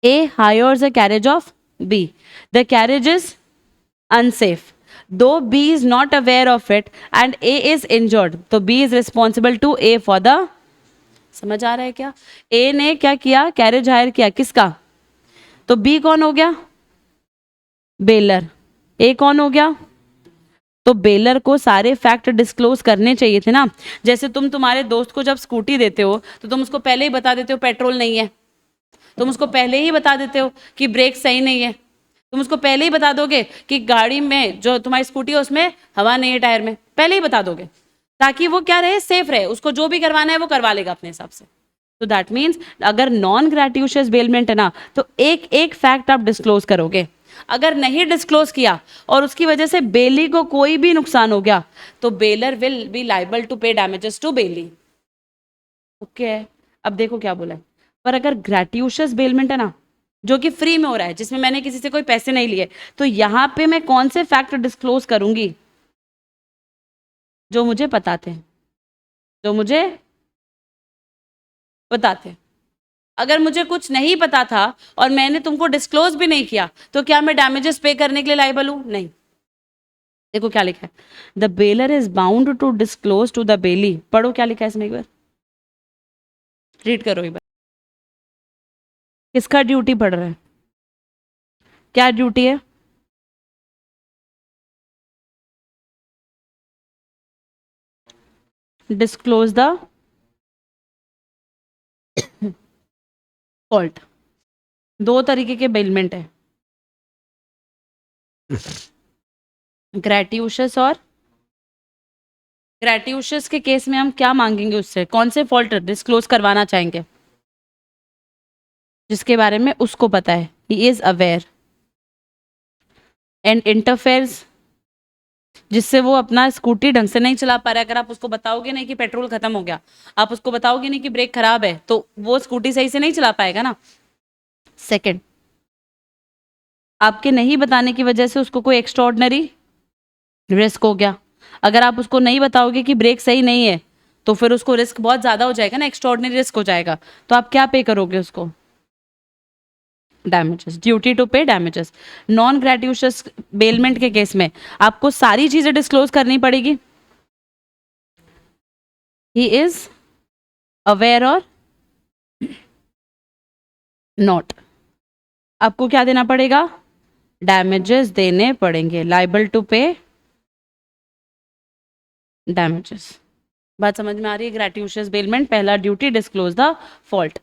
A hires a carriage of B. The carriage is unsafe. Though B is not aware of it and A is injured, तो B is responsible to A for the, समझ आ रहा है क्या? A ने क्या किया? कैरेज हायर किया, किसका? तो B कौन हो गया? बेलर। A कौन हो गया? तो बेलर को सारे फैक्ट डिस्क्लोज करने चाहिए थे ना। जैसे तुम तुम्हारे दोस्त को जब स्कूटी देते हो तो तुम उसको पहले ही बता देते हो पेट्रोल नहीं है, तुम उसको पहले ही बता देते हो कि ब्रेक सही नहीं है, तुम उसको पहले ही बता दोगे कि गाड़ी में जो तुम्हारी स्कूटी है उसमें हवा नहीं है टायर में, पहले ही बता दोगे ताकि वो क्या रहे? सेफ रहे, उसको जो भी करवाना है वो करवा लेगा अपने हिसाब से। तो दैट मीन्स अगर नॉन ग्रेट्यूशियस बेलमेंट है ना तो एक एक फैक्ट आप डिस्क्लोज करोगे। अगर नहीं डिस्क्लोज किया और उसकी वजह से बेली को कोई भी नुकसान हो गया तो bailor will be liable to pay damages to bailee. Okay, अब देखो क्या बोला है। पर अगर ग्रेट्यूशियस बेलमेंट है ना, जो कि फ्री में हो रहा है, जिसमें मैंने किसी से कोई पैसे नहीं लिए, तो यहां पे मैं कौन से फैक्ट डिस्क्लोज करूंगी? जो मुझे पता थे, जो मुझे पता थे। अगर मुझे कुछ नहीं पता था और मैंने तुमको डिस्क्लोज भी नहीं किया तो क्या मैं डैमेजेस पे करने के लिए लाइबल हूं? नहीं। देखो क्या लिखा है, the bailor is bound to disclose to the bailee. पढ़ो क्या लिखा है इसमें, एक बार रीड करो एक बार। किसका ड्यूटी पढ़ रहे हैं? क्या ड्यूटी है? Disclose the fault. दो तरीके के बेलमेंट है, ग्रेटियूशस और ग्रेटियूशस के केस में हम क्या मांगेंगे उससे, कौन से फॉल्ट डिस्क्लोज करवाना चाहेंगे, जिसके बारे में उसको पता है, he is aware and interferes, जिससे वो अपना स्कूटी ढंग से नहीं चला पा रहा है। अगर आप उसको बताओगे नहीं कि पेट्रोल खत्म हो गया, आप उसको बताओगे नहीं कि ब्रेक खराब है, तो वो स्कूटी सही से नहीं चला पाएगा ना। सेकंड, आपके नहीं बताने की वजह से उसको कोई एक्स्ट्राऑर्डिनरी रिस्क हो गया। अगर आप उसको नहीं बताओगे कि ब्रेक सही नहीं है, तो फिर उसको रिस्क बहुत ज्यादा हो जाएगा ना, एक्स्ट्राऑर्डिनरी रिस्क हो जाएगा, तो आप क्या पे करोगे उसको, damages, duty to pay damages. Non ग्रेटियूशियस bailment के केस में आपको सारी चीजें डिस्क्लोज करनी पड़ेगी, ही इज अवेयर और नॉट। आपको क्या देना पड़ेगा, डैमेजेस देने पड़ेंगे, लाइबल टू पे डैमेजेस। बात समझ में आ रही है। ग्रेटियूशियस बेलमेंट, पहला duty disclose the fault.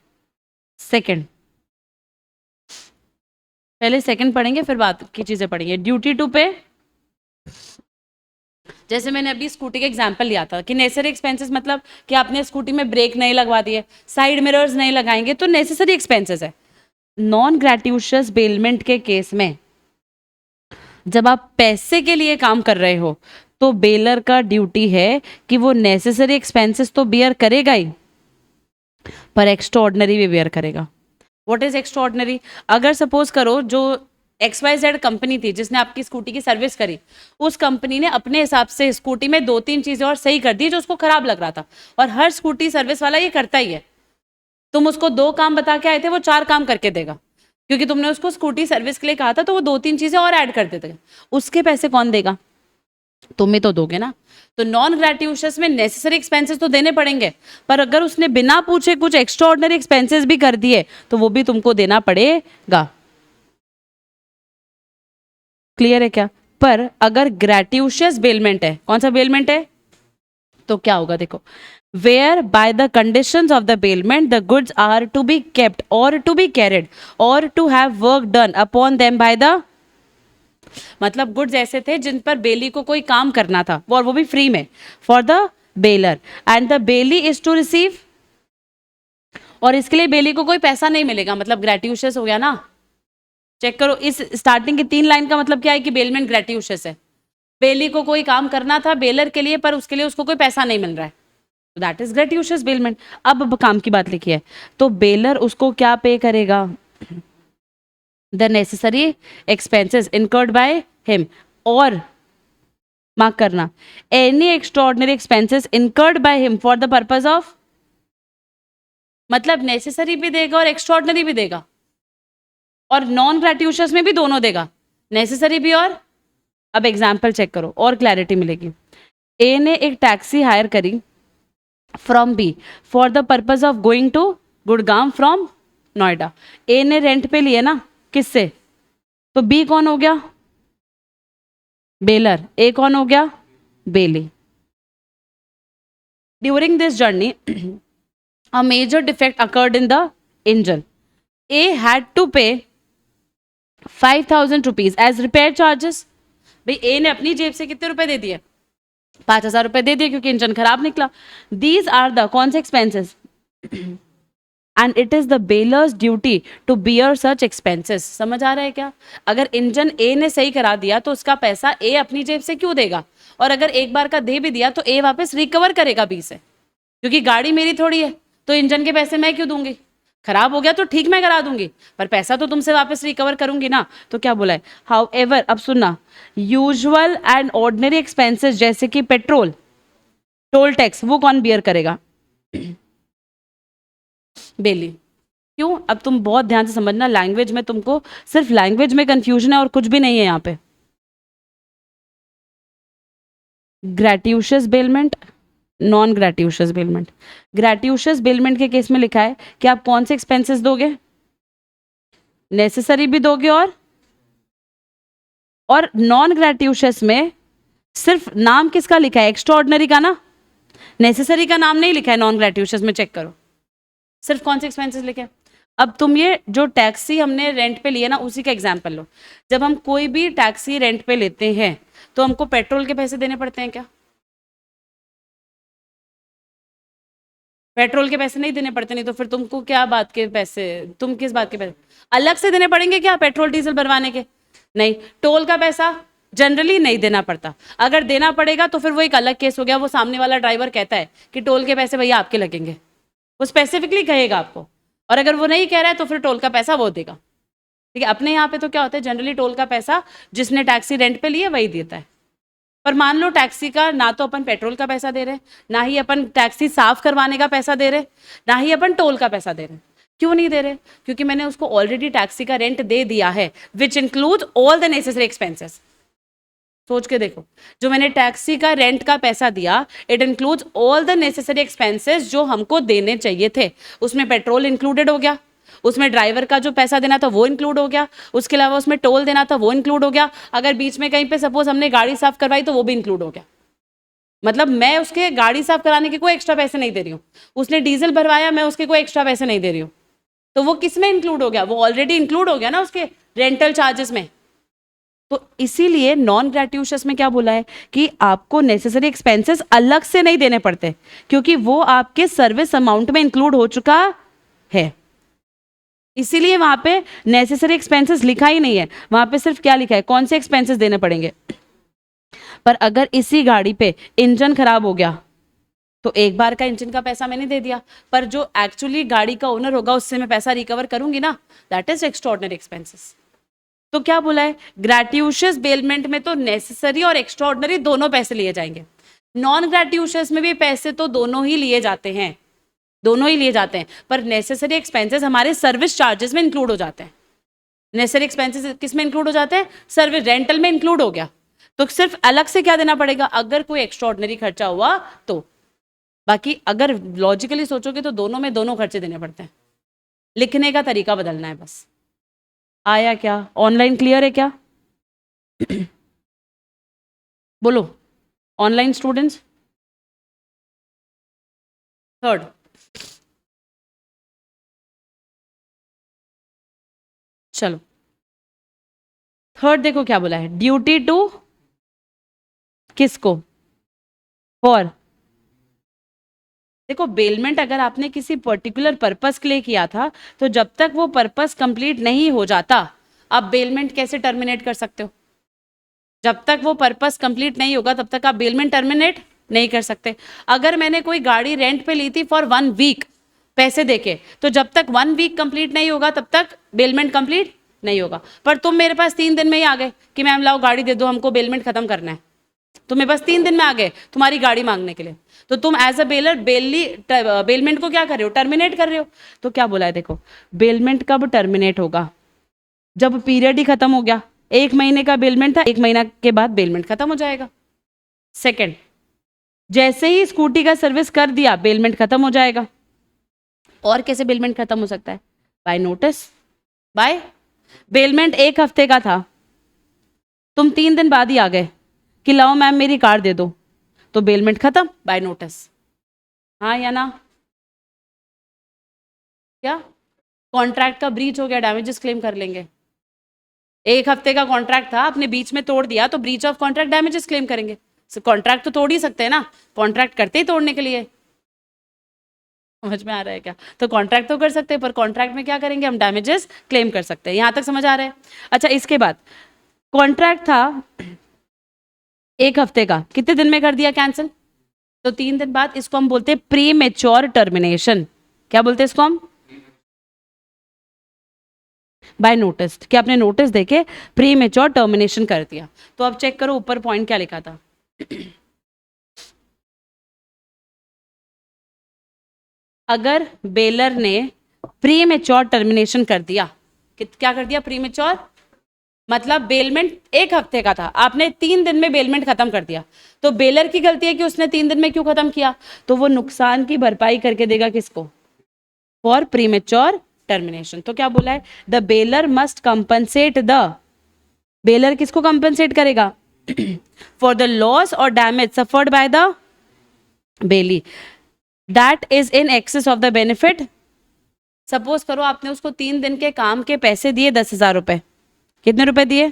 Second, पहले सेकंड पढ़ेंगे फिर बात की चीजें पढ़ेंगे। ड्यूटी टू पे, जैसे मैंने अभी स्कूटी का एग्जांपल लिया था कि नेसेसरी एक्सपेंसेस मतलब कि आपने स्कूटी में ब्रेक नहीं लगवा दिए, साइड मिरर्स नहीं लगाएंगे, तो नेसेसरी एक्सपेंसेस है। नॉन ग्रेटियूशियस बेलमेंट के केस में जब आप पैसे के लिए काम कर रहे हो, तो बेलर का ड्यूटी है कि वो नेसेसरी एक्सपेंसेस तो बियर करेगा ही, पर एक्स्ट्राऑर्डिनरी भी बियर करेगा। व्हाट इज एक्स्ट्राऑर्डिनरी, अगर सपोज करो जो XYZ कंपनी थी जिसने आपकी स्कूटी की सर्विस करी, उस कंपनी ने अपने हिसाब से स्कूटी में 2-3 चीजें और सही कर दी जो उसको खराब लग रहा था, और हर स्कूटी सर्विस वाला ये करता ही है। तुम उसको 2 काम बता के आए थे, वो 4 काम करके देगा, क्योंकि तुमने उसको स्कूटी सर्विस के लिए कहा था, तो वो 2-3 चीजें और ऐड कर देते। उसके पैसे कौन देगा, तुम ही तो दोगे ना। तो नॉन ग्रेटियूशियस में नेसेसरी एक्सपेंसेस तो देने पड़ेंगे, पर अगर उसने बिना पूछे कुछ एक्स्ट्रा ऑर्डिनरी एक्सपेंसेस भी कर दिए, तो वो भी तुमको देना पड़ेगा। क्लियर है क्या। पर अगर ग्रेटियूशियस बेलमेंट है, कौन सा बेलमेंट है, तो क्या होगा देखो, where by the conditions of the bailment the goods are to be kept or to be carried or to have work done upon them by the, मतलब गुड्स ऐसे थे जिन पर बेली को कोई काम करना था, और वो भी फ्री में, for the bailor, and the bailee is to receive, और इसके लिए बेली को कोई पैसा नहीं मिलेगा, मतलब ग्रेटियूशियस हो गया ना। चेक करो, इस स्टार्टिंग की 3 लाइन का मतलब क्या है कि बेलमेंट ग्रेटियूशियस है। बेली को कोई काम करना था बेलर के लिए, पर उसके लिए उसको कोई पैसा नहीं मिल रहा है, दैट इज ग्रेटियूशियस बेलमेंट। अब काम की बात लिखी है, तो बेलर उसको क्या पे करेगा, the necessary expenses incurred by him, और मार्क करना, any extraordinary expenses incurred by him for the purpose of, मतलब नेसेसरी भी देगा और एक्स्ट्राऑर्डिनरी भी देगा, और नॉन ग्रेटियूशियस में भी दोनों देगा, नेसेसरी भी और। अब एग्जाम्पल चेक करो और क्लैरिटी मिलेगी। ए ने एक टैक्सी हायर करी from B for the purpose of going to Gurgaon from Noida. A ने रेंट पे लिए ना, किससे, तो बी कौन हो गया, बेलर, ए कौन हो गया, bailee. During this journey a major defect occurred in the engine. A had to pay 5,000 rupees as repair charges. भाई ए ने अपनी जेब से कितने रुपए दे दिए, 5,000 रुपए दे दिए, क्योंकि इंजन खराब निकला। These are the कौन से expenses and it is the bailor's duty to bear such expenses. समझ आ रहा है क्या। अगर इंजन ए ने सही करा दिया तो उसका पैसा ए अपनी जेब से क्यों देगा, और अगर एक बार का दे भी दिया तो ए वापस रिकवर करेगा बी से, क्योंकि गाड़ी मेरी थोड़ी है, तो इंजन के पैसे मैं क्यों दूंगी, खराब हो गया तो ठीक मैं करा दूंगी, पर पैसा तो तुमसे वापस रिकवर करूंगी ना। तो क्या बोला है, हाउ एवर, अब सुनना, यूजुअल एंड ऑर्डिनरी एक्सपेंसेस जैसे कि पेट्रोल, टोल टैक्स, वो कौन बियर करेगा, बेली। क्यों, अब तुम बहुत ध्यान से समझना, लैंग्वेज में तुमको सिर्फ लैंग्वेज में कंफ्यूजन है और कुछ भी नहीं है यहाँ पे। ग्रेटियूशियस बेलमेंट, नॉन ग्रेटियूशियस बेलमेंट। ग्रेटियूशियस बेलमेंट के केस में लिखा है कि आप कौन से एक्सपेंसेस दोगे, नेसेसरी भी दोगे, और नॉन ग्रेटियूशियस में सिर्फ नाम किसका लिखा है, एक्स्ट्रा ऑर्डिनरी का ना, नेसेसरी का नाम नहीं लिखा है नॉन ग्रेटियूशियस में। चेक करो सिर्फ कौन से एक्सपेंसेस लिखे हैं, अब तुम ये जो टैक्सी हमने रेंट पे लिया ना, उसी का एग्जाम्पल लो। जब हम कोई भी टैक्सी रेंट पे लेते हैं तो हमको पेट्रोल के पैसे देने पड़ते हैं क्या? पेट्रोल के पैसे नहीं देने पड़ते, नहीं तो फिर तुमको क्या बात के पैसे, तुम किस बात के पैसे अलग से देने पड़ेंगे क्या पेट्रोल डीजल भरवाने के? नहीं। टोल का पैसा जनरली नहीं देना पड़ता, अगर देना पड़ेगा तो फिर वो एक अलग केस हो गया, वो सामने वाला ड्राइवर कहता है कि टोल के पैसे भैया आपके लगेंगे, वो स्पेसिफिकली कहेगा आपको। और अगर वो नहीं कह रहा है तो फिर टोल का पैसा वो देगा। ठीक है, अपने यहाँ पे तो क्या होता है, जनरली टोल का पैसा जिसने टैक्सी रेंट पे ली है वही देता है। पर मान लो टैक्सी का ना तो अपन पेट्रोल का पैसा दे रहे, ना ही अपन टैक्सी साफ करवाने का पैसा दे रहे, ना ही अपन टोल का पैसा दे रहे। क्यों नहीं दे रहे? क्योंकि मैंने उसको ऑलरेडी टैक्सी का रेंट दे दिया है, which include all the necessary expenses. सोच के देखो, जो मैंने टैक्सी का रेंट का पैसा दिया, it includes all the necessary expenses जो हमको देने चाहिए थे। उसमें पेट्रोल इंक्लूडेड हो गया, उसमें ड्राइवर का जो पैसा देना था वो इंक्लूड हो गया, उसके अलावा उसमें टोल देना था वो इंक्लूड हो गया, अगर बीच में कहीं पे सपोज हमने गाड़ी साफ करवाई तो वो भी इंक्लूड हो गया। मतलब मैं उसके गाड़ी साफ कराने के कोई एक्स्ट्रा पैसे नहीं दे रही हूँ, उसने डीजल भरवाया, मैं उसके कोई एक्स्ट्रा पैसे नहीं दे रही हूँ। तो वो किस में इंक्लूड हो गया? वो ऑलरेडी इंक्लूड हो गया ना उसके रेंटल चार्जेस में। तो इसीलिए नॉन ग्रेट्यूशियस में क्या बोला है कि आपको नेसेसरी एक्सपेंसेस अलग से नहीं देने पड़ते, क्योंकि वो आपके सर्विस अमाउंट में इंक्लूड हो चुका है। इसीलिए वहां पे नेसेसरी एक्सपेंसेस लिखा ही नहीं है, वहां पे सिर्फ क्या लिखा है, कौन से एक्सपेंसेस देने पड़ेंगे। पर अगर इसी गाड़ी पे इंजन खराब हो गया तो एक बार का इंजन का पैसा मैंने दे दिया, पर जो एक्चुअली गाड़ी का ओनर होगा उससे मैं पैसा रिकवर करूंगी ना, दैट इज एक्स्ट्राऑर्डिनरी एक्सपेंसेस। तो क्या बोला है, ग्रेट्यूशियस बेलमेंट में तो नेसेसरी और एक्स्ट्राऑर्डिनरी दोनों पैसे लिए जाएंगे। नॉन ग्रेट्यूशियस में भी पैसे तो दोनों ही लिए जाते हैं, दोनों ही लिए जाते हैं, पर नेसेसरी एक्सपेंसेस हमारे सर्विस चार्जेस में इंक्लूड हो जाते हैं। नेसेसरी एक्सपेंसेस किस में इंक्लूड हो जाते हैं? सर्विस रेंटल में इंक्लूड हो गया। तो सिर्फ अलग से क्या देना पड़ेगा अगर कोई एक्स्ट्राऑर्डिनरी खर्चा हुआ तो। बाकी अगर लॉजिकली सोचोगे तो दोनों में दोनों खर्चे देने पड़ते हैं, लिखने का तरीका बदलना है बस। आया क्या? ऑनलाइन क्लियर है क्या? बोलो, ऑनलाइन स्टूडेंट्स। थर्ड, चलो थर्ड देखो क्या बोला है, ड्यूटी टू किसको? फॉर, देखो बेलमेंट अगर आपने किसी पर्टिकुलर पर्पस के लिए किया था तो जब तक वो पर्पस कंप्लीट नहीं हो जाता आप बेलमेंट कैसे टर्मिनेट कर सकते हो? जब तक वो पर्पस कंप्लीट नहीं होगा तब तक आप बेलमेंट टर्मिनेट नहीं कर सकते। अगर मैंने कोई गाड़ी रेंट पे ली थी फॉर 1 वीक पैसे देके, तो जब तक 1 वीक कंप्लीट नहीं होगा तब तक बेलमेंट कंप्लीट नहीं होगा। पर तुम मेरे पास 3 दिन में ही आ गए कि मैम लाओ गाड़ी दे दो, हमको बेलमेंट खत्म करना है, तो मेरे पास 3 दिन में आ गए तुम्हारी गाड़ी मांगने के लिए, तो तुम एज अ बेलर बेलमेंट को क्या कर रहे हो? टर्मिनेट कर रहे हो। तो क्या बोला है देखो, बेलमेंट कब टर्मिनेट होगा? जब पीरियड ही खत्म हो गया। 1 महीने का बेलमेंट था, 1 महीना के बाद बेलमेंट खत्म हो जाएगा। सेकंड, जैसे ही स्कूटी का सर्विस कर दिया बेलमेंट खत्म हो जाएगा। और कैसे बेलमेंट खत्म हो सकता है? Bye notice. बाय बेलमेंट 1 हफ्ते का था, तुम 3 दिन बाद ही आ गए कि लाओ मैम मेरी कार दे दो, तो बेलमेंट खत्म बाय नोटिस। हाँ या ना? क्या कॉन्ट्रैक्ट का ब्रीच हो गया, डैमेजेस क्लेम कर लेंगे। 1 हफ्ते का कॉन्ट्रैक्ट था, आपने बीच में तोड़ दिया तो breach of contract damages claim करेंगे। कॉन्ट्रैक्ट तो तोड़ ही सकते हैं ना, कॉन्ट्रैक्ट करते ही तोड़ने के लिए। समझ में आ रहा है क्या? तो कॉन्ट्रैक्ट तो कर सकते हैं पर कॉन्ट्रैक्ट में क्या करेंगे हम? डैमेजेस क्लेम कर सकते हैं। यहां तक समझ आ रहा है? अच्छा, इसके बाद कॉन्ट्रैक्ट था 1 हफ्ते का, कितने दिन में कर दिया कैंसिल? तो 3 दिन बाद। इसको हम बोलते हैं प्री मेच्योर टर्मिनेशन। क्या बोलते हैं इसको हम? बाय नोटिस, कि आपने नोटिस देके प्री मेच्योर टर्मिनेशन कर दिया। तो अब चेक करो ऊपर पॉइंट क्या लिखा था। अगर बेलर ने प्री मेच्योर टर्मिनेशन कर दिया, क्या कर दिया? प्री मेच्योर, मतलब बेलमेंट 1 हफ्ते का था, आपने 3 दिन में बेलमेंट खत्म कर दिया, तो बेलर की गलती है कि उसने 3 दिन में क्यों खत्म किया? तो वो नुकसान की भरपाई करके देगा किसको? For premature termination. तो क्या बोला है? The baler must compensate the, baler किसको कंपनसेट करेगा? फॉर द लॉस और damage suffered by the belly that is in excess of the benefit suppose करो आपने उसको 3 दिन के काम के पैसे दिए 10,000 रुपए, कितने रुपए दिए,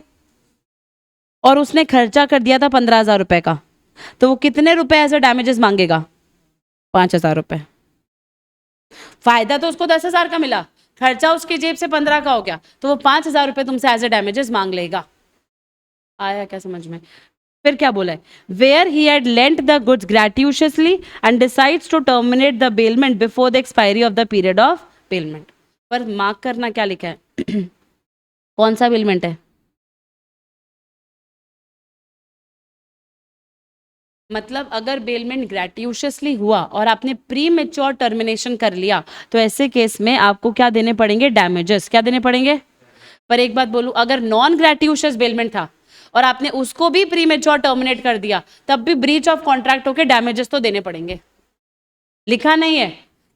और उसने खर्चा कर दिया था 15,000 रुपए का, तो वो कितने रुपए एज अ डैमेजेस मांगेगा? 5,000 रुपए। फायदा तो उसको 10,000 का मिला, खर्चा उसकी जेब से 15 का हो गया, तो वो 5,000 रुपए तुमसे एज अ डैमेजेस मांग लेगा। आया क्या समझ में? फिर क्या बोला है, where he had lent the goods gratuitously and decides to terminate the bailment before the expiry of the period of bailment. पर मार्क करना क्या लिखा है कौन सा बेलमेंट है? मतलब अगर बेलमेंट ग्रेट्यूशियसली हुआ और आपने प्री मेच्योर टर्मिनेशन कर लिया, तो ऐसे केस में आपको क्या देने पड़ेंगे? डैमेजेस। क्या देने पड़ेंगे? पर एक बात बोलूं, अगर नॉन ग्रेट्यूशियस बेलमेंट था और आपने उसको भी प्री मेच्योर टर्मिनेट कर दिया, तब भी ब्रीच ऑफ कॉन्ट्रैक्ट होके डैमेजेस तो देने पड़ेंगे। लिखा नहीं है,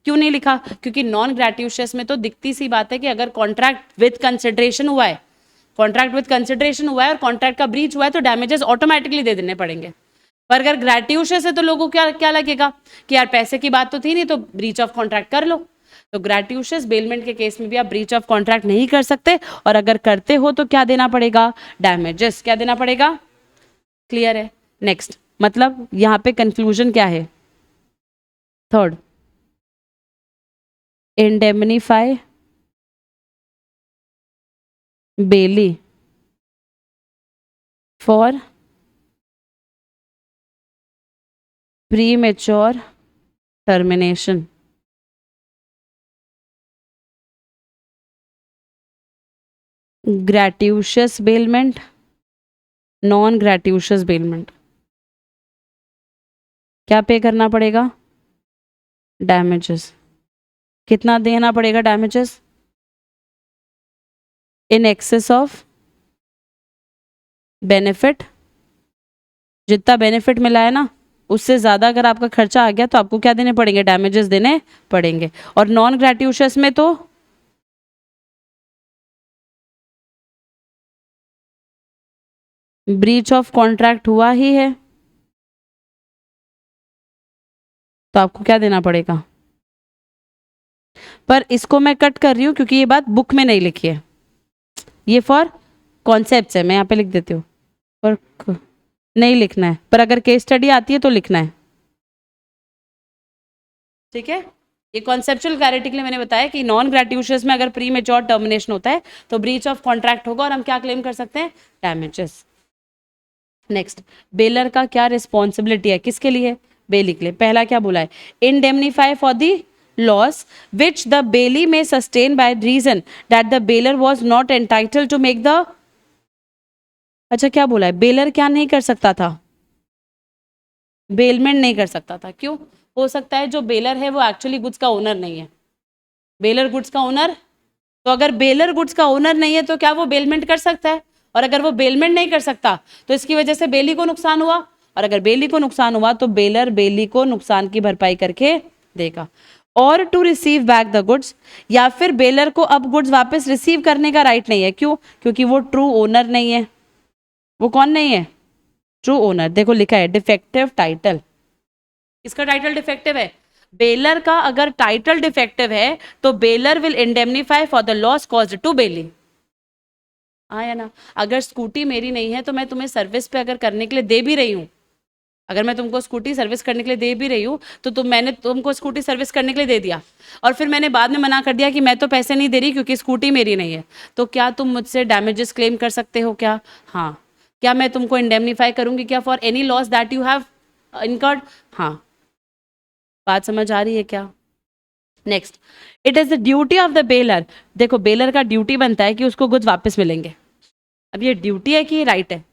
क्यों नहीं लिखा? क्योंकि नॉन ग्रेट्यूशियस में तो दिखती सी बात है कि अगर कॉन्ट्रैक्ट विद कंसिडरेशन हुआ है, कॉन्ट्रैक्ट विद कंसिडरेशन हुआ है और कॉन्ट्रैक्ट का ब्रीच हुआ है, तो डैमेजेस ऑटोमेटिकली दे देने पड़ेंगे। पर अगर ग्रेट्यूशियस है तो लोगों को क्या क्या लगेगा कि यार पैसे की बात तो थी नहीं, तो ब्रीच ऑफ कॉन्ट्रैक्ट कर लो। तो ग्रेट्यूशियस बेलमेंट के केस में भी आप ब्रीच ऑफ कॉन्ट्रैक्ट नहीं कर सकते, और अगर करते हो तो क्या देना पड़ेगा? डैमेजेस। क्या देना पड़ेगा? क्लियर है? नेक्स्ट, मतलब यहां पे कंक्लूजन क्या है? Third, indemnify bailee for premature termination। Gratuitous bailment, non gratuitous bailment, क्या पे करना पड़ेगा? डैमेजेस। कितना देना पड़ेगा damages? In excess of benefit. जितना बेनिफिट मिला है ना, उससे ज़्यादा अगर आपका खर्चा आ गया तो आपको क्या देने पड़ेंगे? डैमेजेस देने पड़ेंगे। और नॉन ग्रेट्यूशियस में तो ब्रीच ऑफ कॉन्ट्रैक्ट हुआ ही है, तो आपको क्या देना पड़ेगा? पर इसको मैं कट कर रही हूं क्योंकि ये बात बुक में नहीं लिखी है, ये फॉर कॉन्सेप्ट है, मैं यहाँ पे लिख देती हूँ, पर नहीं लिखना है, पर अगर केस स्टडी आती है तो लिखना है। ठीक है, ये कॉन्सेप्चुअल क्लैरिटी के लिए मैंने बताया कि नॉन ग्रेट्यूशियस में अगर प्री मेच्योर टर्मिनेशन होता है तो ब्रीच ऑफ कॉन्ट्रैक्ट होगा और हम क्या क्लेम कर सकते हैं? डैमेजेस। नेक्स्ट, बेलर का क्या रिस्पॉन्सिबिलिटी है? किसके लिए? बेली के लिए। पहला क्या बोला है? Indemnify for the loss which the bailee may sustain by reason that the bailor was not entitled to make the. अच्छा, क्या बोला है? बेलर क्या नहीं कर सकता था? बेलमेंट नहीं कर सकता था। क्यों? हो सकता है जो बेलर है वो एक्चुअली गुड्स का ओनर नहीं है। बेलर गुड्स का ओनर, तो अगर बेलर गुड्स का ओनर नहीं है तो क्या वो बेलमेंट कर सकता है? और अगर वो बेलमेंट नहीं कर सकता तो इसकी वजह से बेली को नुकसान हुआ, और अगर बेली को नुकसान हुआ तो बेलर बेली को नुकसान की भरपाई करके देगा। और to receive back the goods, या फिर बेलर को अब गुड्स वापस रिसीव करने का राइट नहीं है। क्यों? क्योंकि वो ट्रू ओनर नहीं है। वो कौन नहीं है? True owner. देखो लिखा है डिफेक्टिव टाइटल। किसका टाइटल डिफेक्टिव है? बेलर का। अगर टाइटल डिफेक्टिव है तो bailor will indemnify for the loss caused to bailee. आया ना? अगर स्कूटी मेरी नहीं है तो मैं तुम्हें सर्विस पे अगर करने के लिए दे भी रही हूँ, अगर मैं तुमको स्कूटी सर्विस करने के लिए दे भी रही हूँ तो मैंने तुमको स्कूटी सर्विस करने के लिए दे दिया और फिर मैंने बाद में मना कर दिया कि मैं तो पैसे नहीं दे रही क्योंकि स्कूटी मेरी नहीं है, तो क्या तुम मुझसे डैमेजेस क्लेम कर सकते हो क्या? हाँ। क्या मैं तुमको इंडेमनीफाई करूंगी क्या for any loss that you have incurred? हाँ। बात समझ आ रही है क्या? Next, it is the duty of the baler. देखो बेलर का ड्यूटी बनता है कि उसको गुड्स वापस मिलेंगे। अब ये ड्यूटी है कि ये राइट है?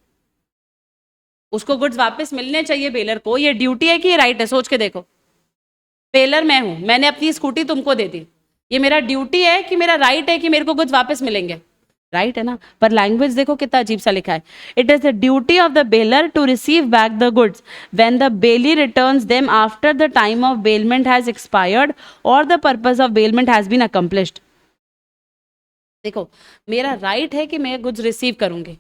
उसको गुड्स वापस मिलने चाहिए बेलर को, ये ड्यूटी है कि ये राइट है? सोच के देखो। बेलर मैं हूं, मैंने अपनी स्कूटी तुमको दे दी, ये मेरा ड्यूटी है कि मेरा राइट है कि मेरे को गुड्स वापस मिलेंगे? राइट है ना? पर लैंग्वेज देखो कितना अजीब सा लिखा है। It is the duty of the bailor to receive back the goods when the bailee returns them after the time of bailment has expired और the purpose of bailment has been accomplished. देखो, मेरा right है कि मैं goods receive करूंगी,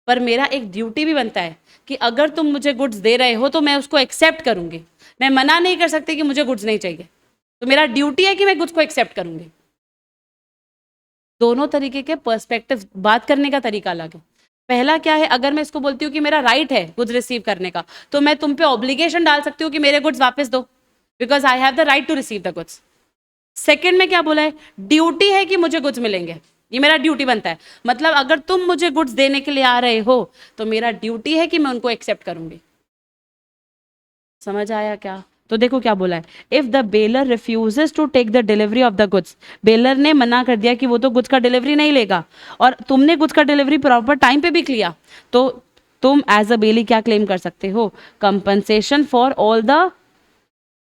पर मेरा एक ड्यूटी भी बनता है कि अगर तुम मुझे गुड्स दे रहे हो तो मैं उसको एक्सेप्ट करूंगी। मैं मना नहीं कर सकती कि मुझे गुड्स नहीं चाहिए, तो मेरा ड्यूटी है कि मैं गुड्स को एक्सेप्ट करूंगी। दोनों तरीके के पर्सपेक्टिव, बात करने का तरीका अलग है। पहला क्या है, अगर मैं इसको बोलती हूँ कि मेरा राइट है गुड्स रिसीव करने का, तो मैं तुम पे ऑब्लिगेशन डाल सकती हूँ कि मेरे गुड्स वापस दो, because I have the right to receive the goods. Second में क्या बोला है, ड्यूटी है कि मुझे गुड्स मिलेंगे, ये मेरा ड्यूटी बनता है। मतलब अगर तुम मुझे गुड्स देने के लिए आ रहे हो तो मेरा ड्यूटी है कि मैं उनको एक्सेप्ट करूंगी। समझ आया क्या? तो देखो क्या बोला है, if the bailor refuses to take the delivery of the goods, bailor ने मना कर दिया कि वो तो गुड्स का डिलीवरी नहीं लेगा, और तुमने गुड्स का डिलीवरी प्रॉपर टाइम पे भी किया, तो तुम एज अ बेली क्या क्लेम कर सकते हो, compensation for all the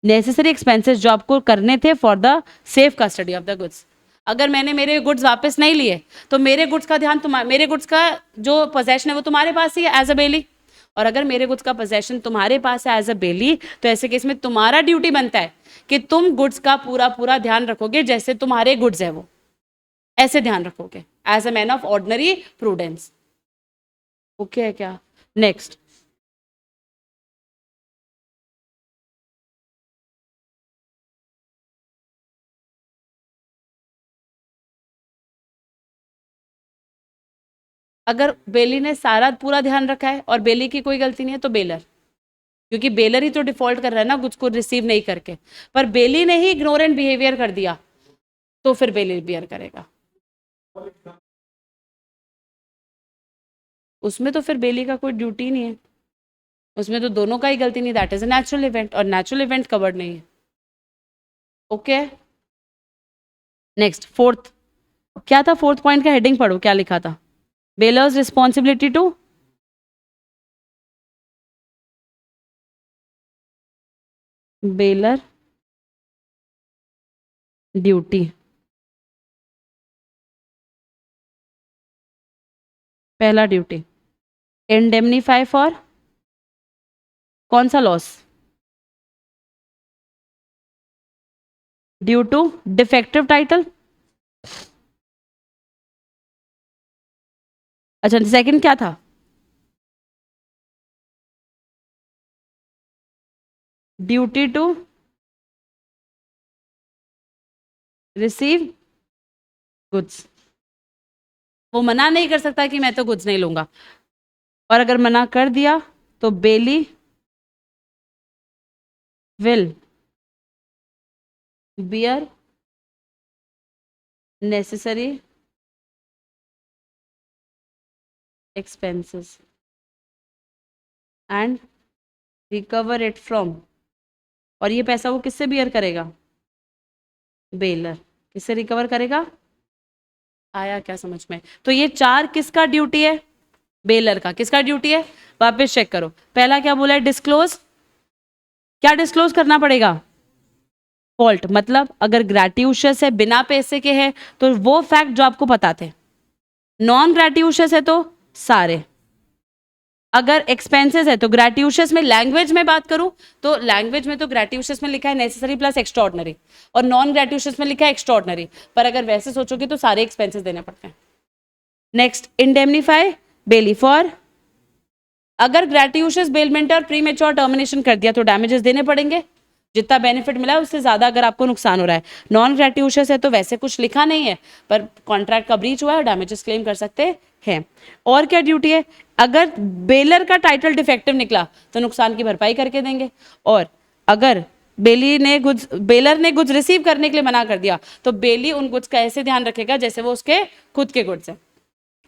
necessary expenses जो आपको करने थे for the safe custody of the goods. अगर मैंने मेरे गुड्स वापस नहीं लिए तो मेरे गुड्स का ध्यान मेरे गुड्स का जो पोजेशन है वो तुम्हारे पास ही है एज अ बेली, और अगर मेरे गुड्स का पोजेशन तुम्हारे पास है एज अ बेली, तो ऐसे केस में तुम्हारा ड्यूटी बनता है कि तुम गुड्स का पूरा पूरा ध्यान रखोगे, जैसे तुम्हारे गुड्स है वो, ऐसे ध्यान रखोगे as a man of ordinary prudence. Okay है क्या? नेक्स्ट, अगर बेली ने सारा पूरा ध्यान रखा है और बेली की कोई गलती नहीं है तो बेलर, क्योंकि बेलर ही तो डिफॉल्ट कर रहा है ना गुड्स को रिसीव नहीं करके, पर बेली ने ही इग्नोरेंट बिहेवियर कर दिया तो फिर बेली बियर करेगा। उसमें तो फिर बेली का कोई ड्यूटी नहीं है, उसमें तो दोनों का ही गलती नहीं, that is a natural event, और नेचुरल इवेंट कवर्ड नहीं है। ओके, नेक्स्ट फोर्थ, क्या था फोर्थ पॉइंट का हेडिंग पढ़ो, क्या लिखा था, bailor's responsibility to, bailor duty, पहला ड्यूटी इंडेमनीफाई फॉर कौन सा loss, due to defective title, अच्छा सेकंड क्या था, ड्यूटी टू रिसीव गुड्स, वो मना नहीं कर सकता कि मैं तो गुड्स नहीं लूंगा, और अगर मना कर दिया तो bailee will bear necessary expenses and recover it from, और ये पैसा वो किससे बियर करेगा, बेलर, किससे रिकवर करेगा, आया क्या समझ में? तो ये चार किसका ड्यूटी है, बेलर का, किसका ड्यूटी है, वापस चेक करो, पहला क्या बोला है, डिस्क्लोज, क्या डिस्क्लोज करना पड़ेगा, फॉल्ट, मतलब अगर ग्रेटियूशियस है, बिना पैसे के है, तो वो फैक्ट जो आपको पता थे, नॉन ग्रेटियूशियस है तो सारे, अगर एक्सपेंसेस है तो ग्रेटियूशियस में, लैंग्वेज में बात करूं तो लैंग्वेज में तो ग्रेटियूशियस में लिखा है नेसेसरी प्लस एक्स्ट्रॉर्डनरी, और नॉन ग्रेटियूशियस में लिखा है एक्स्ट्रॉर्डनरी, पर अगर वैसे सोचोगे तो सारे एक्सपेंसेस देने पड़ते हैं। नेक्स्ट, इंडेमनीफाई बेली फॉर, अगर ग्रेटियूशियस बेलमेंट और प्री मेच्योर टर्मिनेशन कर दिया तो डैमेजेस देने पड़ेंगे, जितना बेनिफिट मिला है उससे ज्यादा अगर आपको नुकसान हो रहा है। नॉन ग्रेटियूशियस है तो वैसे कुछ लिखा नहीं है, पर कॉन्ट्रैक्ट का ब्रीच हुआ है और डैमेजेस क्लेम कर सकते हैं। और क्या ड्यूटी है, अगर बेलर का टाइटल डिफेक्टिव निकला तो नुकसान की भरपाई करके देंगे, और अगर बेलर ने गुड्स रिसीव करने के लिए मना कर दिया तो बेली उन गुड्स का ऐसे ध्यान रखेगा जैसे वो उसके खुद के गुड्स है,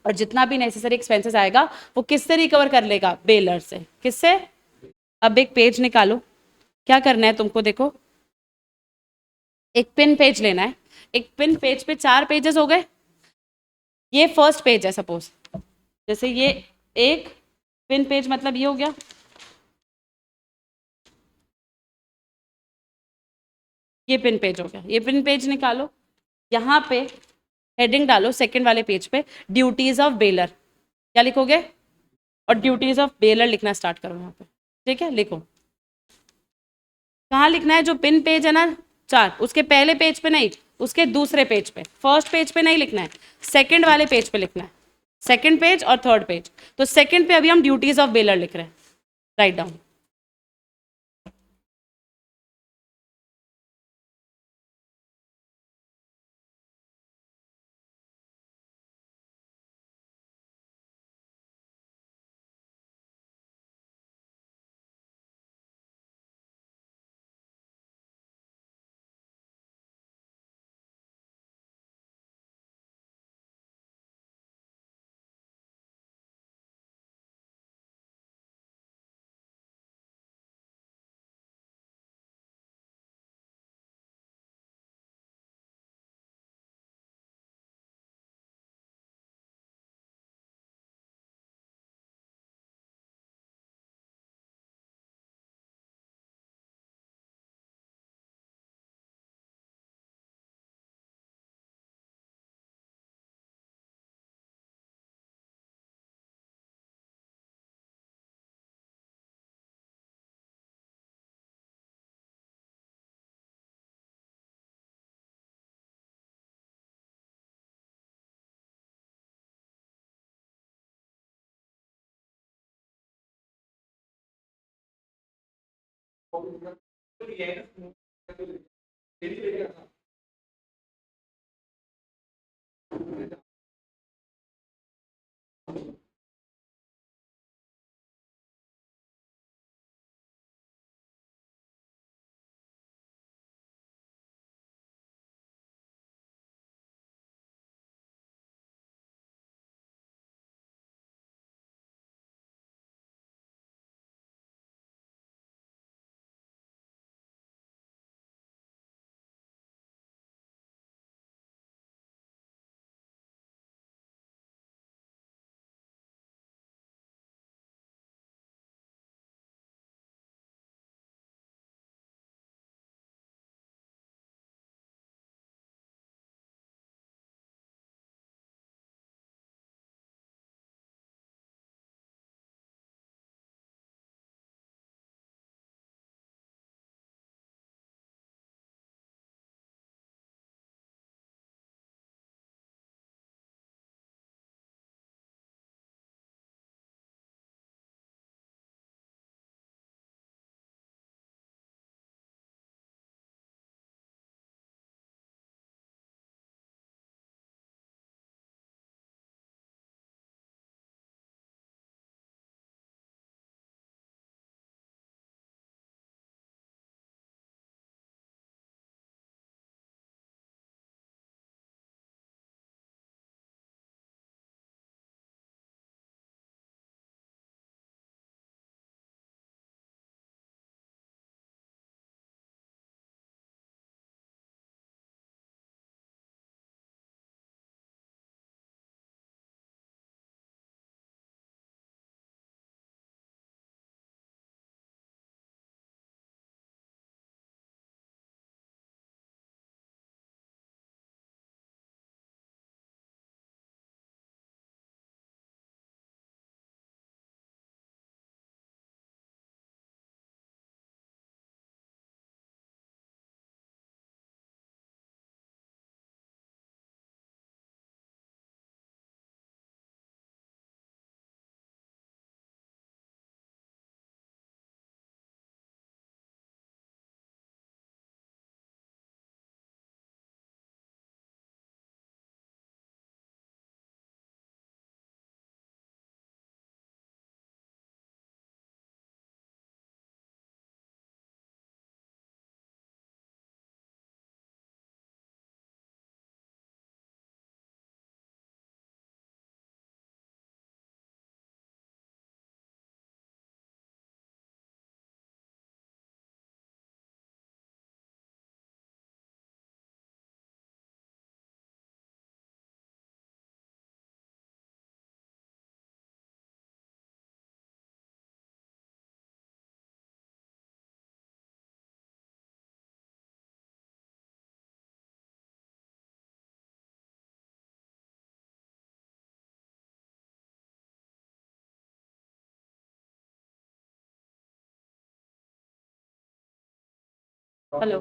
और जितना भी नेसेसरी एक्सपेंसेस आएगा वो किससे रिकवर कर लेगा, बेलर से, किससे। अब एक पेज निकालो, क्या करना है तुमको, देखो एक पिन पेज लेना है, एक पिन पेज पे 4 पेजेस हो गए, ये फर्स्ट पेज है सपोज, जैसे ये एक पिन पेज, मतलब ये हो गया, ये पिन पेज हो गया, ये पिन पेज निकालो, यहाँ पे हेडिंग डालो सेकंड वाले पेज पे, ड्यूटीज ऑफ बेलर, क्या लिखोगे, और ड्यूटीज ऑफ बेलर लिखना स्टार्ट करो यहाँ पे, ठीक है, लिखो, कहाँ लिखना है, जो पिन पेज है ना 4, उसके पहले पेज पे नहीं, उसके दूसरे पेज पे, फर्स्ट पेज पे नहीं लिखना है, सेकंड वाले पेज पे लिखना है, सेकंड पेज और थर्ड पेज, तो सेकंड पे अभी हम ड्यूटीज ऑफ बेलर लिख रहे हैं, राइट डाउन। हेलो।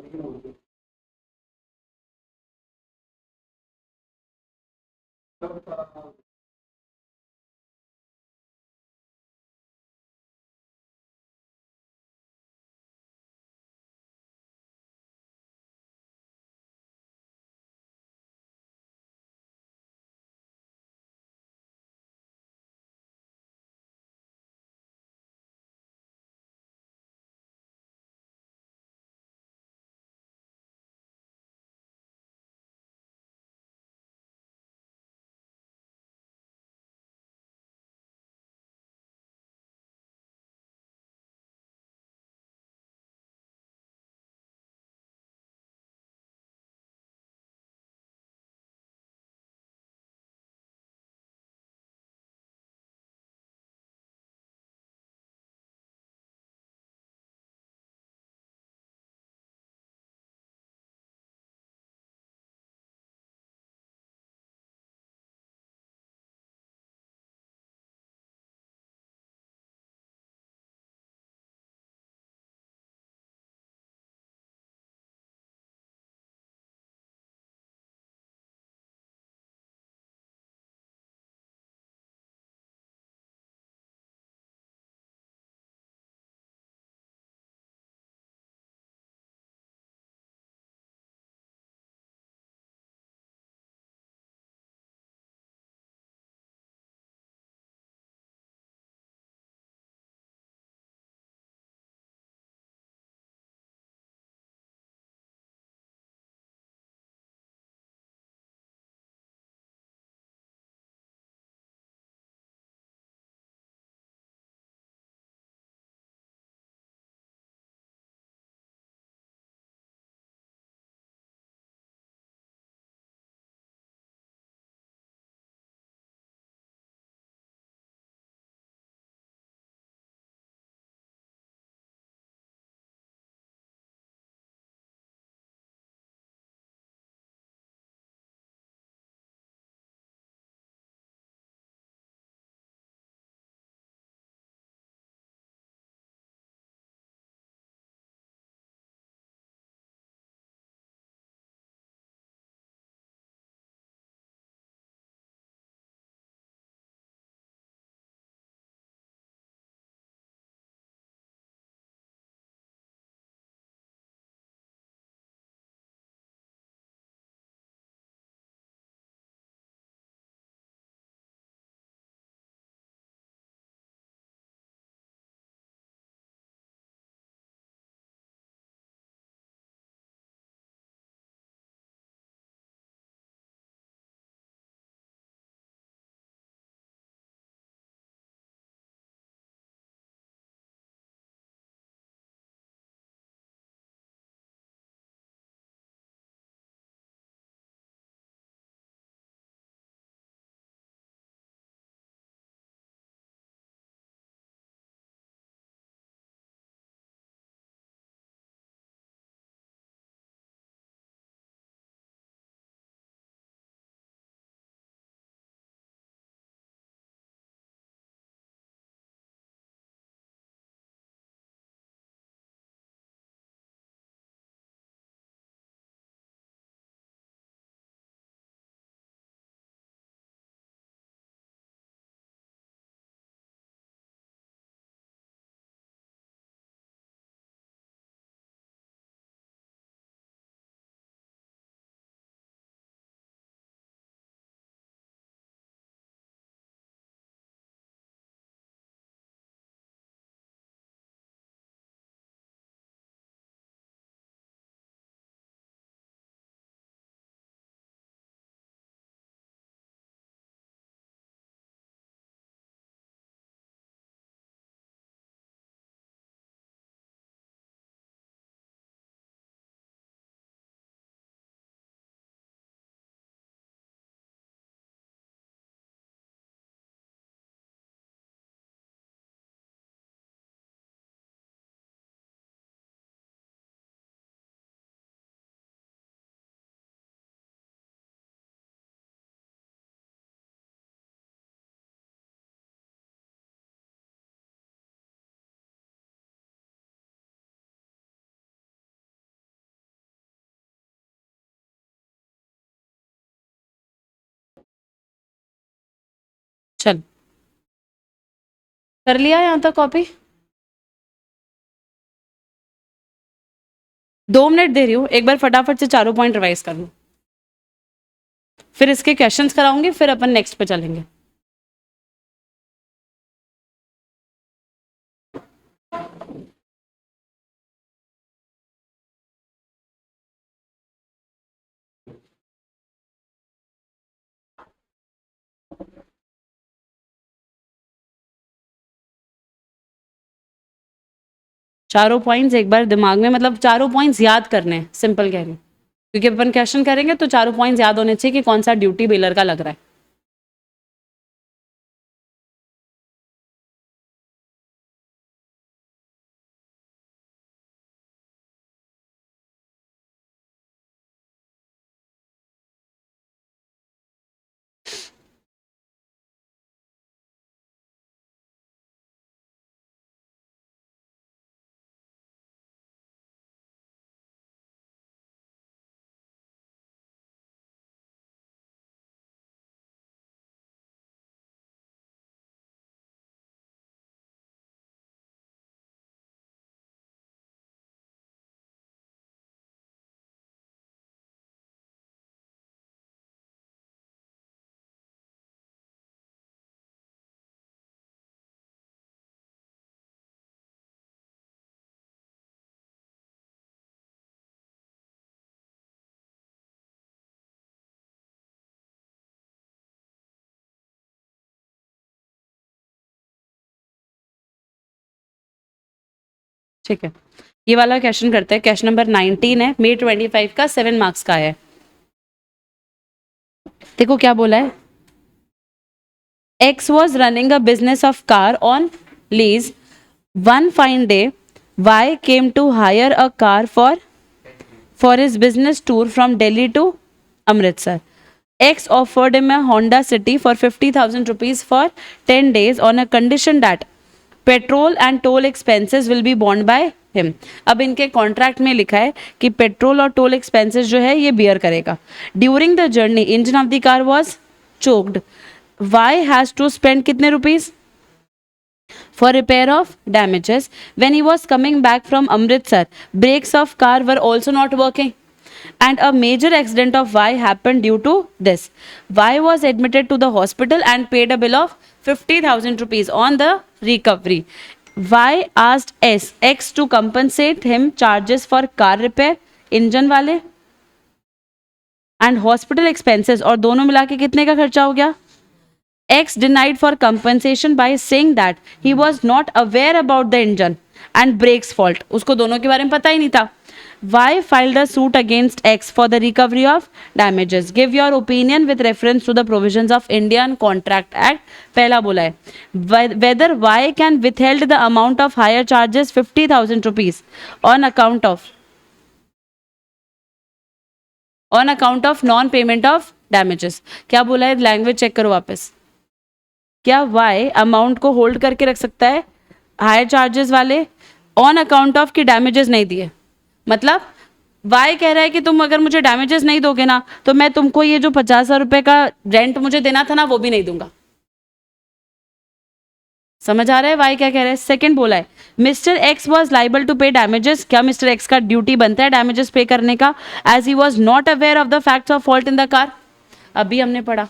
कर लिया यहाँ तक कॉपी? 2 मिनट दे रही हूँ, एक बार फटाफट से चारों पॉइंट रिवाइज कर लो, फिर इसके क्वेश्चंस कराऊंगी, फिर अपन नेक्स्ट पे चलेंगे। चारों पॉइंट्स एक बार दिमाग में, मतलब चारों पॉइंट्स याद करने हैं, सिंपल कह रही हूँ, क्योंकि अपन क्वेश्चन करेंगे तो चारों पॉइंट्स याद होने चाहिए कि कौन सा ड्यूटी बेलर का लग रहा है। ठीक है, ये वाला क्वेश्चन करते हैं। क्वेश्चन नंबर 19 है, May 25 का, 7 मार्क्स का है। देखो क्या बोला है, X was running a business of car on lease. One fine day, Y came to hire a car for his business tour from Delhi to Amritsar. X offered him a Honda City for 50,000 rupees for 10 days on a condition that petrol and told expenses will be bond by him. अब इनके contract में लिखा है कि petrol और toll expenses जो है ये बियर करेगा। During the journey engine of the car was choked. Y has to spend कितने rupees for repair of damages? When he was coming back from Amritsar, brakes of car were also not working and a major accident of Y happened due to this. Y was admitted to the hospital and paid a bill of 50,000 rupees on the recovery. Y asked X to compensate him charges for car repair, engine वाले and hospital expenses, और दोनों मिला के कितने का खर्चा हो गया? X denied for compensation by saying that he was not aware about the engine and brakes fault. उसको दोनों के बारे में पता ही नहीं था. Y filed a suit against X for the recovery of damages. Give your opinion with reference to the provisions of Indian Contract Act. पहला बोला है whether Y can withheld the amount of higher charges 50,000 rupees on account of non-payment of damages. क्या बोला है, language check करो वापस। क्या Y amount को होल्ड करके रख सकता है हायर चार्जेस वाले ऑन अकाउंट ऑफ की डैमेजेस नहीं दिए? मतलब वाई कह रहा है कि तुम अगर मुझे डैमेजेस नहीं दोगे ना तो मैं तुमको ये जो 50,000 रुपए का रेंट मुझे देना था ना वो भी नहीं दूंगा। समझ आ रहा है वाई क्या कह रहा है? सेकंड बोला है mister X was liable to pay damages. क्या मिस्टर एक्स का ड्यूटी बनता है डैमेजेस पे करने का as he was not aware of the facts of fault in the car? अभी हमने पढ़ा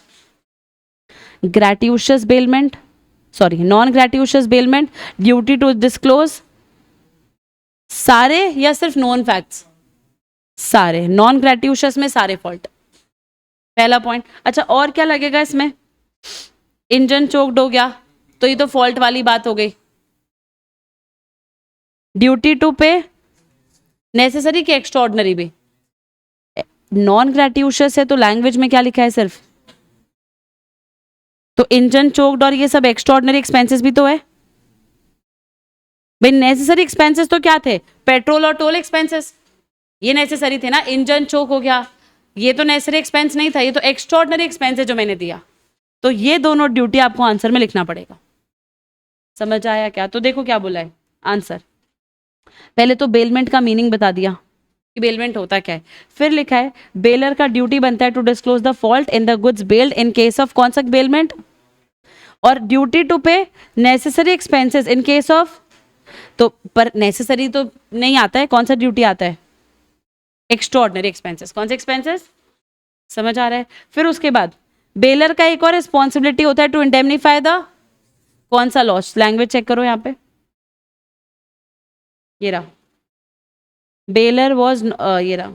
gratuitous bailment, sorry, non-gratuitous bailment, duty to disclose, सारे या सिर्फ नॉन फैक्ट्स? सारे। नॉन ग्रेट्यूशियस में सारे फॉल्ट, पहला पॉइंट। अच्छा और क्या लगेगा इसमें? इंजन चोक्ड हो गया तो ये तो फॉल्ट वाली बात हो गई। ड्यूटी टू पे नेसेसरी कि एक्स्ट्रॉर्डनरी भी? नॉन ग्रेट्यूशियस है तो लैंग्वेज में क्या लिखा है सिर्फ, तो इंजन चोक्ड और ये सब एक्स्ट्रॉर्डनरी एक्सपेंसेस भी तो है भाई। नेसेसरी एक्सपेंसेस तो क्या थे? पेट्रोल और टोल एक्सपेंसेस, ये नेसेसरी थे ना। इंजन चोक हो गया, ये तो नेसेसरी एक्सपेंस नहीं था, ये तो एक्स्ट्रॉर्डनरी एक्सपेंस है जो मैंने दिया। तो ये दोनों ड्यूटी आपको आंसर में लिखना पड़ेगा। समझ आया क्या? तो देखो क्या बोला है आंसर। पहले तो बेलमेंट का मीनिंग बता दिया कि बेलमेंट होता क्या है, फिर लिखा है बेलर का ड्यूटी बनता है to disclose the fault in the goods bailed in case of कौन सा बेलमेंट? और duty to pay necessary expenses in case of, तो पर नेसेसरी तो नहीं आता है, कौन सा ड्यूटी आता है? Extraordinary expenses. कौन से एक्सपेंसेस, समझ आ रहा है? फिर उसके बाद बेलर का एक और रिस्पॉन्सिबिलिटी होता है टू इंडेमनीफाई द कौन सा लॉस, लैंग्वेज चेक करो यहाँ पे, ये रहा, बेलर वॉज ये रहा,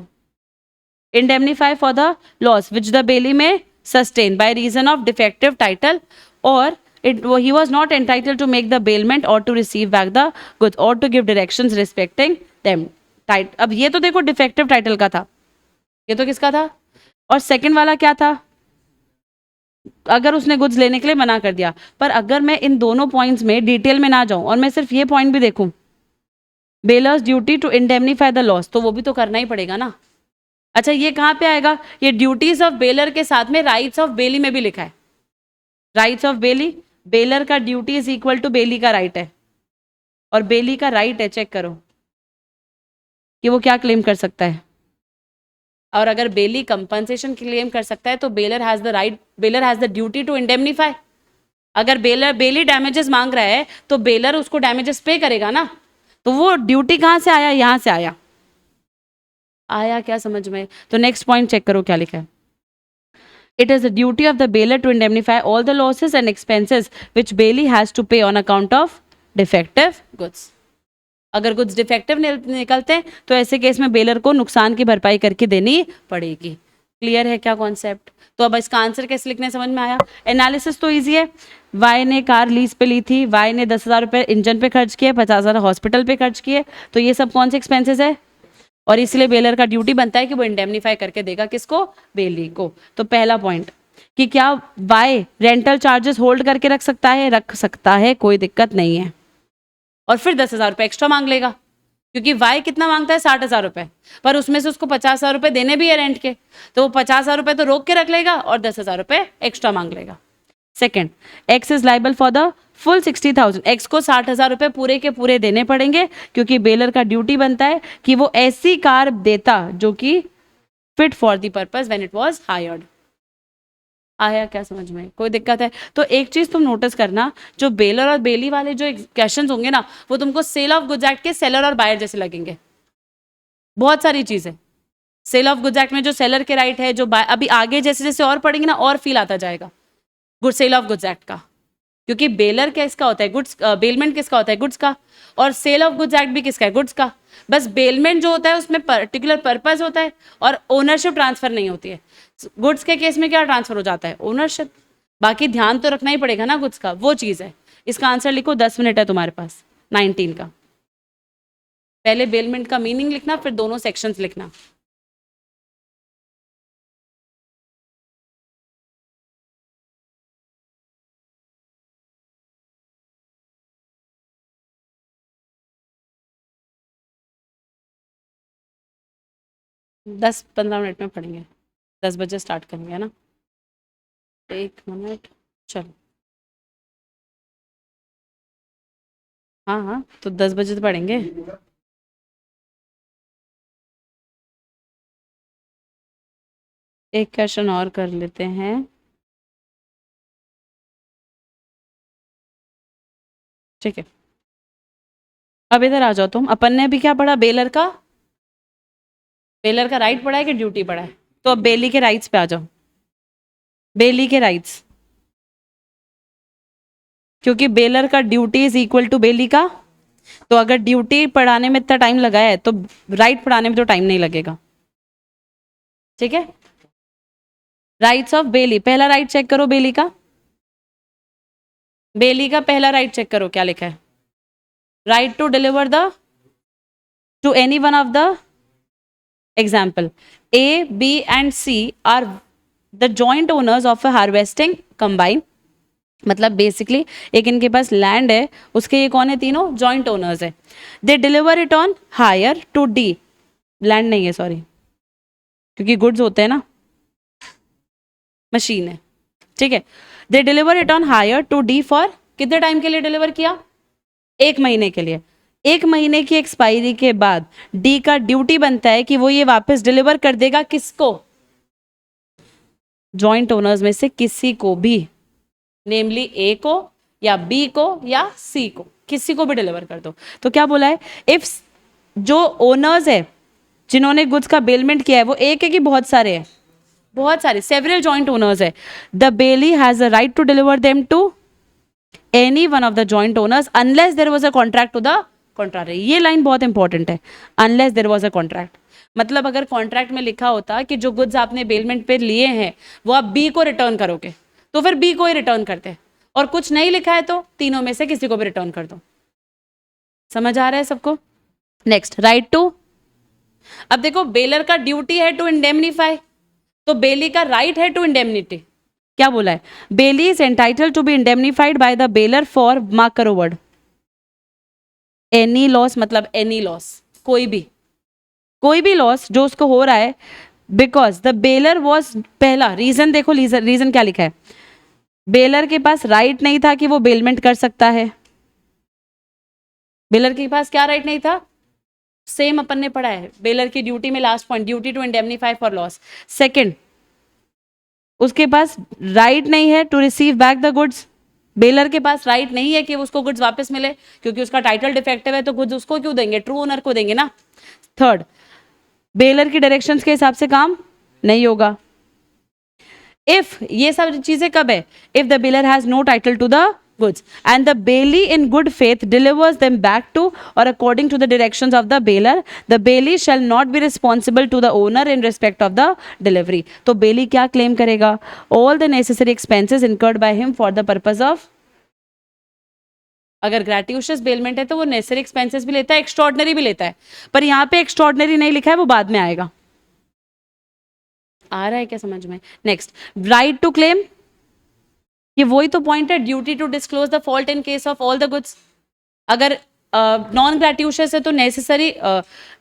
indemnify for the loss which the bailey may sustain by reason of defective title or he was not entitled to make the bailment or to receive back the goods or to give directions respecting them. अब ये तो देखो defective title का था, ये तो किसका था? और सेकंड वाला क्या था? अगर उसने गुड्स लेने के लिए मना कर दिया। पर अगर मैं इन दोनों पॉइंट्स में डिटेल में ना जाऊं और मैं सिर्फ ये पॉइंट भी देखूं, bailor's duty to indemnify the loss, तो वो भी तो करना ही पड़ेगा ना। अच्छा ये कहाँ पे आएगा? ये ड्यूटीज ऑफ बेलर के साथ में राइट्स ऑफ बेली में भी लिखा है। राइट्स ऑफ बेली, बेलर का duty is equal to bailee का राइट है, और बेली का राइट है, चेक करो कि वो क्या क्लेम कर सकता है। और अगर बेली कंपनसेशन क्लेम कर सकता है तो bailor has the right, bailor has the duty to indemnify. अगर बेली डैमेजेस मांग रहा है तो बेलर उसको डैमेजेस पे करेगा ना, तो वो ड्यूटी कहाँ से आया? यहां से आया। आया क्या समझ में? तो नेक्स्ट पॉइंट चेक करो क्या लिखा है। It is the duty of the bailiff to indemnify all the losses and expenses which bailey has to pay on account of defective goods. अगर गुड्स डिफेक्टिव निकलते हैं तो ऐसे केस में बेलर को नुकसान की भरपाई करके देनी पड़ेगी। क्लियर है क्या कॉन्सेप्ट? तो अब इसका आंसर कैसे लिखने समझ में आया? एनालिसिस तो इजी है। वाई ने कार लीज पे ली थी, वाई ने 10,000 रुपये इंजन पे खर्च किए, 50,000 हॉस्पिटल पे खर्च किए, तो ये सब कौन से एक्सपेंसेस है? और इसलिए बेलर का ड्यूटी बनता है कि वो इंडेमनीफाई करके देगा किसको? बेली को। तो पहला पॉइंट कि क्या वाई रेंटल चार्जेस होल्ड करके रख सकता है? रख सकता है, कोई दिक्कत नहीं है। और फिर 10,000 रुपये एक्स्ट्रा मांग लेगा, क्योंकि वाई कितना मांगता है? 60,000 रुपये, पर उसमें से उसको 50,000 रुपये देने भी है रेंट के, तो वो 50,000 रुपये तो रोक के रख लेगा और 10,000 रुपये एक्स्ट्रा मांग लेगा। Second, x is liable for the full 60,000, x को 60,000 रुपये पूरे के पूरे देने पड़ेंगे, क्योंकि बेलर का ड्यूटी बनता है कि वो ऐसी कार देता जो कि fit for the purpose when it was hired. आया क्या समझ में? कोई दिक्कत है? तो एक चीज तुम नोटिस करना, जो बेलर और बेली वाले जो क्वेश्चंस होंगे ना, वो तुमको सेल ऑफ गुड्स एक्ट के सेलर और बायर जैसे लगेंगे। बहुत सारी चीजें सेल ऑफ गुड्स एक्ट में जो सेलर के राइट है, जो अभी आगे जैसे जैसे और पढ़ेंगे ना और फील आता जाएगा good sale of goods act का, क्योंकि बेलर किसका होता है? गुड्स। बेलमेंट किसका होता है? गुड्स का। और सेल ऑफ गुड्स एक्ट भी किसका है? गुड्स का। बस बेलमेंट जो होता है उसमें पर्टिकुलर पर्पस होता है और ओनरशिप ट्रांसफर नहीं होती है। गुड्स के केस में क्या ट्रांसफर हो जाता है? ओनरशिप। बाकी ध्यान तो रखना ही पड़ेगा ना गुड्स का, वो चीज़ है। इसका आंसर लिखो, 10 मिनट है तुम्हारे पास 19 का। पहले बेलमेंट का मीनिंग लिखना, फिर दोनों सेक्शंस लिखना। दस 15 मिनट में पढ़ेंगे, 10 बजे स्टार्ट करेंगे, है ना? 1 मिनट, चलो। हाँ हाँ, तो 10 बजे तो पढ़ेंगे। एक क्वेश्चन और कर लेते हैं। ठीक है, अब इधर आ जाओ तुम। अपन ने अभी क्या पढ़ा? बेलर का, बेलर का राइट पढ़ा है कि ड्यूटी पढ़ा है? तो अब बेली के राइट्स पे आ जाओ। बेली के राइट्स, क्योंकि बेलर का duty is equal to bailee का, तो अगर ड्यूटी पढ़ाने में इतना टाइम लगा है तो राइट पढ़ाने में तो टाइम नहीं लगेगा। ठीक है, राइट्स ऑफ बेली। पहला राइट चेक करो बेली का, बेली का पहला राइट चेक करो क्या लिखा है? Right to deliver the to any one of the example A, B and C are the joint owners of a harvesting combine। मतलब बेसिकली एक इनके पास लैंड है, उसके ये कौन है? तीनों जॉइंट ओनर्स है। They deliver it on hire to D, land नहीं है सॉरी, क्योंकि गुड्स होते हैं ना, मशीन है। ठीक है, they deliver it on hire to D for कितने टाइम के लिए डिलीवर किया? 1 महीने के लिए। 1 महीने की एक्सपायरी के बाद डी का ड्यूटी बनता है कि वो ये वापस डिलीवर कर देगा किसको? जॉइंट ओनर्स में से किसी को भी। नेमली ए को या बी को या सी को, किसी को भी डिलीवर कर दो। तो क्या बोला है, इफ जो ओनर्स है जिन्होंने गुड्स का बेलमेंट किया है वो एक है कि बहुत सारे हैं, बहुत सारे, सेवरल जॉइंट ओनर्स है, the bailee has a right to deliver them to any one of the joint owners unless there was a contract to the contrary. ये लाइन बहुत इंपॉर्टेंट है, unless there was a contract. मतलब अगर contract में लिखा होता कि जो गुड्स आपने बेलमेंट पे लिए हैं वो आप बी को रिटर्न करोगे, तो फिर बी को ही रिटर्न करते, और कुछ नहीं लिखा है तो तीनों में से किसी को भी रिटर्न कर दो। समझ आ रहा है सबको? Next, right two. अब देखो बेलर का ड्यूटी है टू इंडेमनीफाई, तो बेली का राइट है टू इंडेमनिटी। क्या बोला है, bailee is entitle to be indemnified by the bailor for, mark करो वर्ड, एनी लॉस, मतलब एनी लॉस, कोई भी लॉस जो उसको हो रहा है, बिकॉज द बेलर वॉज, पहला रीजन देखो, रीजन क्या लिखा है, बेलर के पास राइट नहीं था कि वो बेलमेंट कर सकता है। बेलर के पास क्या राइट नहीं था, सेम अपन ने पढ़ा है बेलर की ड्यूटी में, last point, duty to indemnify for loss. Second, उसके पास राइट नहीं है to receive back the goods, bailor के पास राइट नहीं है कि उसको गुड्स वापस मिले, क्योंकि उसका टाइटल डिफेक्टिव है, तो गुड्स उसको क्यों देंगे, ट्रू ओनर को देंगे ना। थर्ड, बेलर की डायरेक्शंस के हिसाब से काम नहीं होगा। इफ, ये सब चीजें कब है, if the bailor has no title to the goods and the bailey in good faith delivers them back to or according to the directions of the bailor, the bailey shall not be responsible to the owner in respect of the delivery। तो bailey क्या claim करेगा, all the necessary expenses incurred by him for the purpose of, अगर gratuitous bailment है तो वो necessary expenses भी लेता है, एक्स्ट्रॉर्डनरी भी लेता है, पर यहाँ पे एक्स्ट्रॉर्डनरी नहीं लिखा है, वो बाद में आएगा। आ रहा है क्या समझ में? नेक्स्ट, राइट टू क्लेम, ये वही तो पॉइंट है, duty to disclose the fault in case of all the goods. अगर नॉन ग्रेटिशियस है तो necessary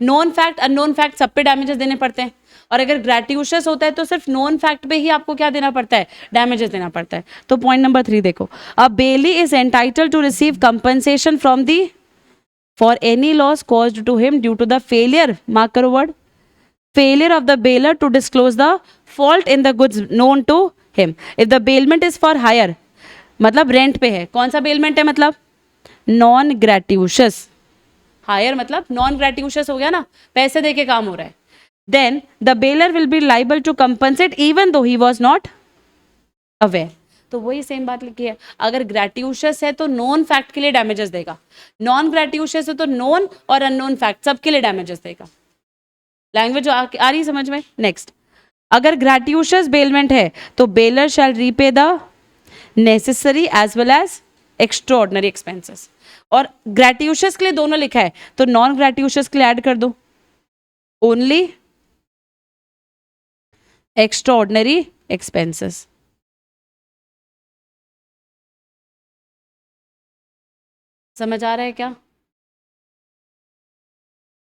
non fact unknown fact सब पे डैमेजेस देने पड़ते हैं, और अगर ग्रेटिशियस होता है तो सिर्फ नॉन फैक्ट पे ही आपको क्या देना पड़ता है, डैमेजेस देना पड़ता है। तो पॉइंट नंबर 3 देखो, a bailee is entitled to receive compensation from the for any loss caused to him due to the failure, mark करो word, failure of the bailor to disclose the fault in the goods known to him। if the bailment is for hire, मतलब rent पे है, कौन सा bailment है, मतलब non gratuitous, higher मतलब non gratuitous हो गया ना, पैसे दे के काम हो रहा है, then the bailor will be liable to compensate even though he was not aware. तो वही सेम बात लिखी है, अगर ग्रेटिशियस है तो नॉन फैक्ट के लिए डैमेजेस देगा, नॉन ग्रेटिशियस है तो नॉन और अननोन फैक्ट सबके लिए डैमेजेस देगा। लैंग्वेज आ रही है समझ में? नेक्स्ट, अगर ग्रेटिशियस बेलमेंट है तो bailor shall repay the necessary as well as extraordinary expenses, और ग्रेटिशियस के लिए दोनों लिखा है तो नॉन ग्रेटिशियस के लिए ऐड कर दो ओनली एक्स्ट्रॉर्डनरी एक्सपेंसेस। समझ आ रहा है क्या?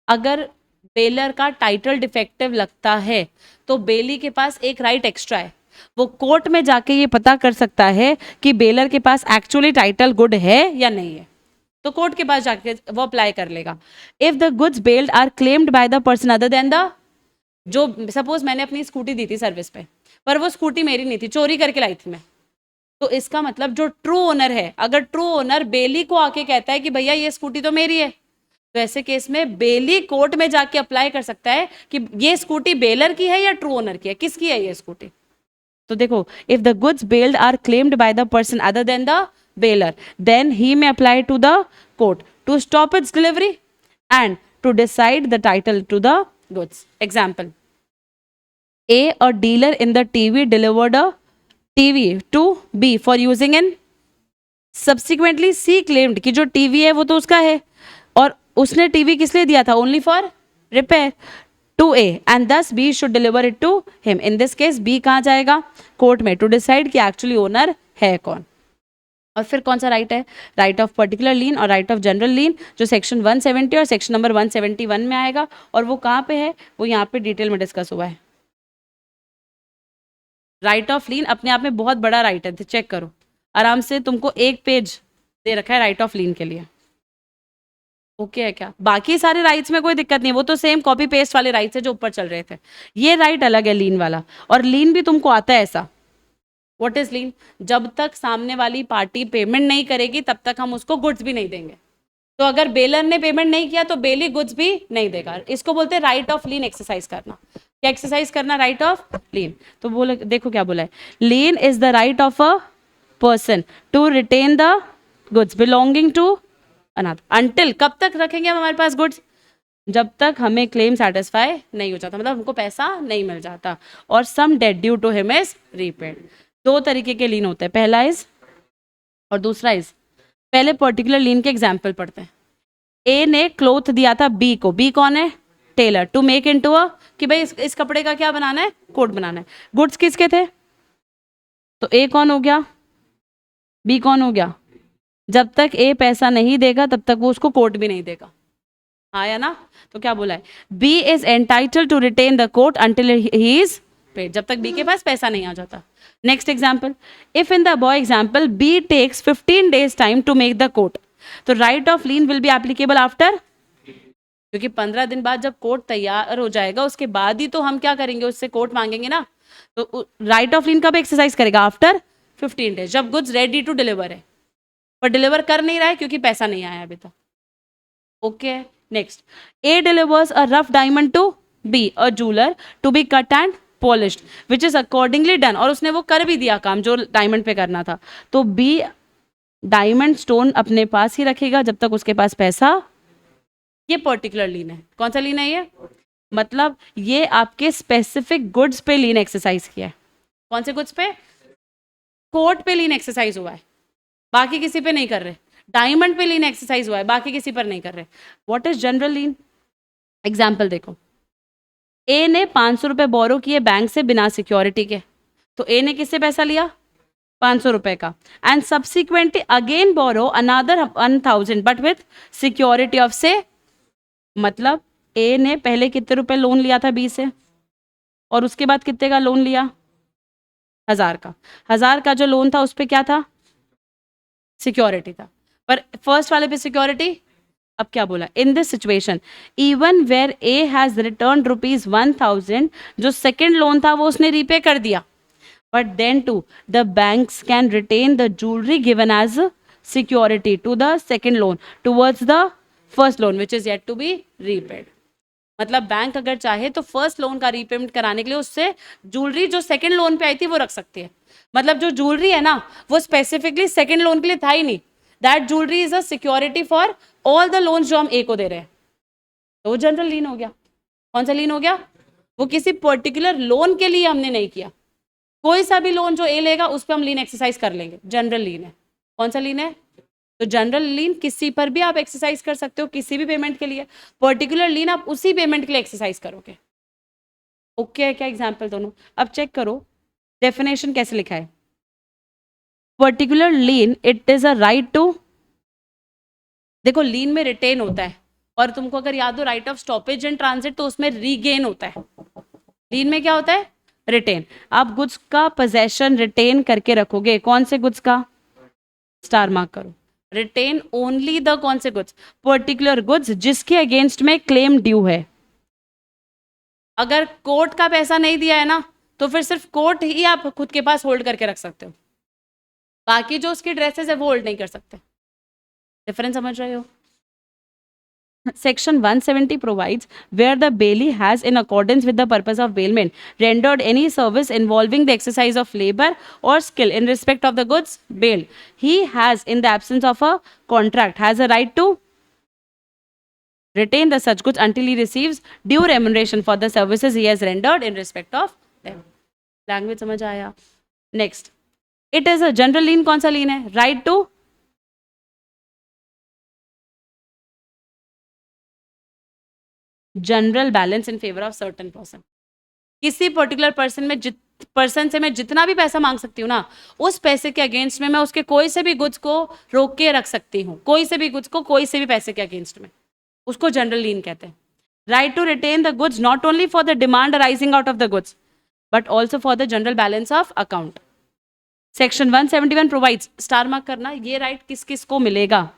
अगर बेलर का टाइटल डिफेक्टिव लगता है तो बेली के पास एक राइट एक्स्ट्रा है, वो कोर्ट में जाके ये पता कर सकता है कि बेलर के पास एक्चुअली टाइटल गुड है या नहीं है, तो कोर्ट के पास जाके वो अप्लाई कर लेगा। If the goods bailed are claimed by the person other than the, जो सपोज मैंने अपनी स्कूटी दी थी सर्विस पे, पर वो स्कूटी मेरी नहीं थी, चोरी करके लाई थी मैं, तो इसका मतलब जो ट्रू ओनर है, अगर ट्रू ओनर बेली को आके कहता है कि भैया ये स्कूटी तो मेरी है, तो ऐसे केस में बेली कोर्ट में जाके अप्लाई कर सकता है कि ये स्कूटी बेलर की है या ट्रू ओनर की है, किसकी है ये स्कूटी। तो देखो, if the goods bailed are claimed by the person other than the bailor, then he may apply to the court to stop its delivery and to decide the title to the goods. Example, a dealer in the TV delivered a TV to B for using in, subsequently C claimed कि जो TV है वो तो उसका है, और उसने TV किस लिए दिया था, only for repair to A, and thus B should deliver it to him. In this case B कहाँ जाएगा, कोर्ट में, टू डिसाइड कि एक्चुअली ओनर है कौन। और फिर कौन सा राइट है, राइट ऑफ पर्टिकुलर लीन और राइट ऑफ जनरल लीन, जो सेक्शन 170 और सेक्शन नंबर 171 में आएगा, और वो कहाँ पे है, वो यहाँ पे डिटेल में डिस्कस हुआ है। राइट ऑफ लीन अपने आप में बहुत बड़ा राइट है, चेक करो आराम से, तुमको एक पेज दे रखा है राइट ऑफ लीन के लिए। ओके है क्या? बाकी सारे राइट्स में कोई दिक्कत नहीं, वो तो सेम कॉपी पेस्ट वाले राइट्स है जो ऊपर चल रहे थे, ये राइट अलग है लीन वाला, और लीन भी तुमको आता है ऐसा, व्हाट इज लीन? जब तक सामने वाली पार्टी पेमेंट नहीं करेगी तब तक हम उसको गुड्स भी नहीं देंगे। तो अगर बेलर ने पेमेंट नहीं किया तो बेली गुड्स भी नहीं देगा। इसको बोलते हैं राइट ऑफ लीन एक्सरसाइज करना। क्या एक्सरसाइज करना? Right of lien. तो बोले, देखो क्या बोला है, lien is the right of a person to retain the goods belonging to another until, कब तक रखेंगे हम हमारे पास गुड्स? जब तक हमें क्लेम सेटिस्फाई नहीं हो जाता, मतलब हमको पैसा नहीं मिल जाता, और some debt due to him is repaid. दो तरीके के लीन होते हैं, पहला इज और दूसरा इज। पहले पर्टिकुलर लीन के एग्जाम्पल पढ़ते हैं। ए ने क्लोथ दिया था बी को, बी कौन है? Tailor, to make into a, कि भाई इस कपड़े का क्या बनाना है? कोट बनाना है। गुड्स किसके थे? तो ए कौन हो गया, बी कौन हो गया? जब तक ए पैसा नहीं देगा तब तक वो उसको कोट भी नहीं देगा, आया ना? तो क्या बोला है, B is entitle to retain the coat until he is paid, जब तक बी के पास पैसा नहीं आ जाता। Next example, if in the boy example B takes 15 days time to make the coat, तो right of lien will be applicable after, क्योंकि 15 दिन बाद जब कोट तैयार हो जाएगा उसके बाद ही तो हम क्या करेंगे, उससे कोट मांगेंगे ना। तो राइट ऑफ लीन कब एक्सरसाइज करेगा? आफ्टर 15 days, जब गुड्स रेडी टू डिलीवर है, पर डिलीवर कर नहीं रहा है क्योंकि पैसा नहीं आया अभी तक। Okay, next, A delivers a rough diamond to B a jeweller to be cut and polished which is accordingly done, और उसने वो कर भी दिया काम जो डायमंड पे करना था। तो बी डायमंड स्टोन अपने पास ही रखेगा जब तक उसके पास पैसा, ये पर्टिकुलर लीन है। कौन सा लीन है ये? मतलब ये आपके स्पेसिफिक गुड्स पे लीन एक्सरसाइज किया है। कौन से गुड्स पे? कोट पे लीन एक्सरसाइज हुआ है, बाकी किसी पे नहीं कर रहे। डायमंड पे लीन एक्सरसाइज हुआ है, बाकी किसी पर नहीं कर रहे। What is general lean? Example देखो, ए ने 500 रुपए बोरो किए बैंक से बिना सिक्योरिटी के, तो ए ने किससे पैसा लिया? 500 रुपए का, and subsequently again borrow another 1000 but with security of से, मतलब ए ने पहले कितने रुपए लोन लिया था बी से, और उसके बाद कितने का लोन लिया? 1000 का। 1000 का जो लोन था उस पर क्या था? सिक्योरिटी था। पर फर्स्ट वाले पे सिक्योरिटी, अब क्या बोला, in this situation even where A has return ₹1000, जो सेकेंड लोन था वो उसने रीपे कर दिया, but then to the banks can retain the jewellery given as security to the second loan towards the first loan which is yet to be repaid. मतलब bank अगर चाहे तो फर्स्ट लोन का रीपेमेंट कराने के लिए उससे ज्वेलरी जो सेकेंड लोन पे आई थी वो रख सकती है। मतलब जो ज्वेलरी है ना वो स्पेसिफिकली सेकेंड लोन के लिए था ही नहीं, that jewellery is a security for all the loans जो हम ए को दे रहे हैं, तो वो जनरल लीन हो गया। कौन सा लीन हो गया? वो किसी पर्टिकुलर लोन के लिए हमने नहीं किया, कोई सा भी लोन जो ए लेगा उस पर हम लीन एक्सरसाइज कर लेंगे, जनरल लीन है। कौन सा लीन है? तो जनरल लीन किसी पर भी आप एक्सरसाइज कर सकते हो, किसी भी पेमेंट के लिए। पर्टिकुलर लीन आप उसी पेमेंट के लिए एक्सरसाइज करोगे। ओके है क्या एग्जाम्पल दोनों? अब चेक करो डेफिनेशन कैसे लिखा है। Particular lien it is a right to, देखो लीन में रिटेन होता है, और तुमको अगर याद हो right of stoppage and transit तो उसमें रीगेन होता है। लीन में क्या होता है? रिटेन। आप गुड्स का पोजेशन रिटेन करके रखोगे, कौन से गुड्स का? स्टार मार्क करो। रिटेन ओनली द कौन से गुड्स? पर्टिकुलर गुड्स जिसके अगेंस्ट में क्लेम ड्यू है। अगर कोर्ट का पैसा नहीं दिया है ना तो फिर सिर्फ कोर्ट ही आप खुद के पास होल्ड करके रख सकते हो, बाकी जो उसकी ड्रेसेस है वो होल्ड नहीं कर सकते। डिफरेंस समझ रहे हो? Section 170 provides where the bailee has, in accordance with the purpose of bailment, rendered any service involving the exercise of labor or skill in respect of the goods bailed. He has, in the absence of a contract, has a right to retain the such goods until he receives due remuneration for the services he has rendered in respect of them. Language समझ आया? Next, it is a general lien. कौन सा lien है? Right to general balance in favour of certain person. किसी particular person से मैं जितना भी पैसा मांग सकती हूँ ना, उस पैसे के अगेंस्ट में मैं उसके कोई से भी गुड्स को रोक के रख सकती हूँ, कोई से भी गुड्स को कोई से भी पैसे के अगेंस्ट में, उसको जनरल लीन कहते हैं। Right to retain the goods not only for the demand arising out of the goods but also for the general balance of account. Section 171 provides, star mark करना, ये राइट किस किस को मिलेगा?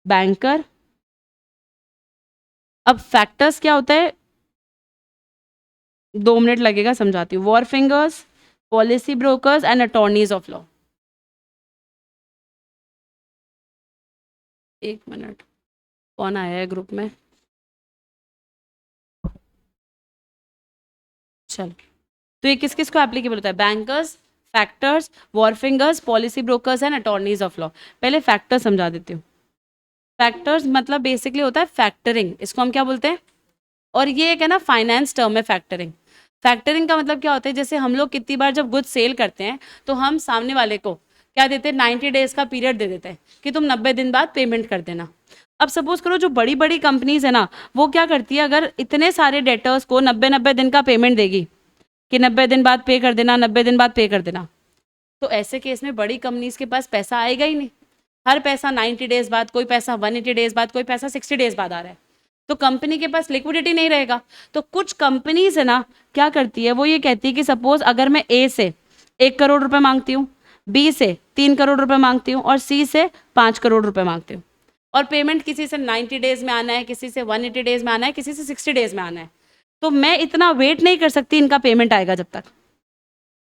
बैंकर। अब factors क्या होता है, 2 मिनट लगेगा समझाती हूँ। War fingers, policy brokers and attorneys of law. एक मिनट, कौन आया है ग्रुप में? चल, तो ये किस किस को एप्लीकेबल होता है? Bankers, factors, wharfingers, policy brokers and attorneys of law. पहले फैक्टर समझा देती हूँ। फैक्टर्स मतलब बेसिकली होता है फैक्टरिंग, इसको हम क्या बोलते हैं? और ये एक है ना फाइनेंस टर्म है फैक्टरिंग। फैक्टरिंग का मतलब क्या होता है? जैसे हम लोग कितनी बार जब गुड्स सेल करते हैं तो हम सामने वाले को क्या देते हैं? 90 डेज का पीरियड दे देते हैं कि तुम 90 दिन बाद पेमेंट कर देना। अब सपोज करो जो बड़ी बड़ी कंपनीज है ना, वो क्या करती है, अगर इतने सारे डेटर्स को 90-90 दिन का पेमेंट देगी कि 90 दिन बाद पे कर देना, 90 दिन बाद पे कर देना, तो ऐसे केस में बड़ी कंपनीज के पास पैसा आएगा ही नहीं। हर पैसा 90 डेज बाद, कोई पैसा 180 डेज बाद, कोई पैसा 60 डेज बाद आ रहा है, तो कंपनी के पास लिक्विडिटी नहीं रहेगा। तो कुछ कंपनीज है ना, क्या करती है, वो ये कहती है कि सपोज अगर मैं ए से 1 करोड़ रुपए मांगती हूँ, बी से 3 करोड़ रुपए मांगती हूँ और सी से 5 करोड़ रुपए मांगती हूँ, और पेमेंट किसी से 90 डेज में आना है, किसी से 180 डेज में आना है, किसी से 60 डेज में आना है, तो मैं इतना वेट नहीं कर सकती इनका पेमेंट आएगा जब तक।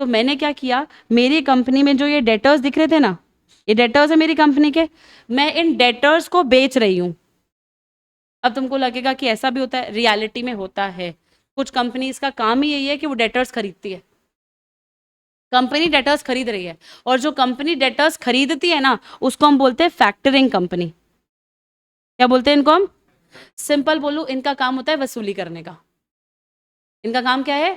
तो मैंने क्या किया, मेरी कंपनी में जो ये डेटर्स दिख रहे थे ना, ये डेटर्स है मेरी कंपनी के, मैं इन डेटर्स को बेच रही हूँ। अब तुमको लगेगा कि ऐसा भी होता है, रियलिटी में होता है। कुछ कंपनीज का काम ही यही है कि वो डेटर्स खरीदती है। कंपनी डेटर्स खरीद रही है, और जो कंपनी डेटर्स खरीदती है ना, उसको हम बोलते हैं फैक्टरिंग कंपनी। क्या बोलते हैं इनको हम? सिंपल बोलूं, इनका काम होता है वसूली करने का। इनका काम क्या है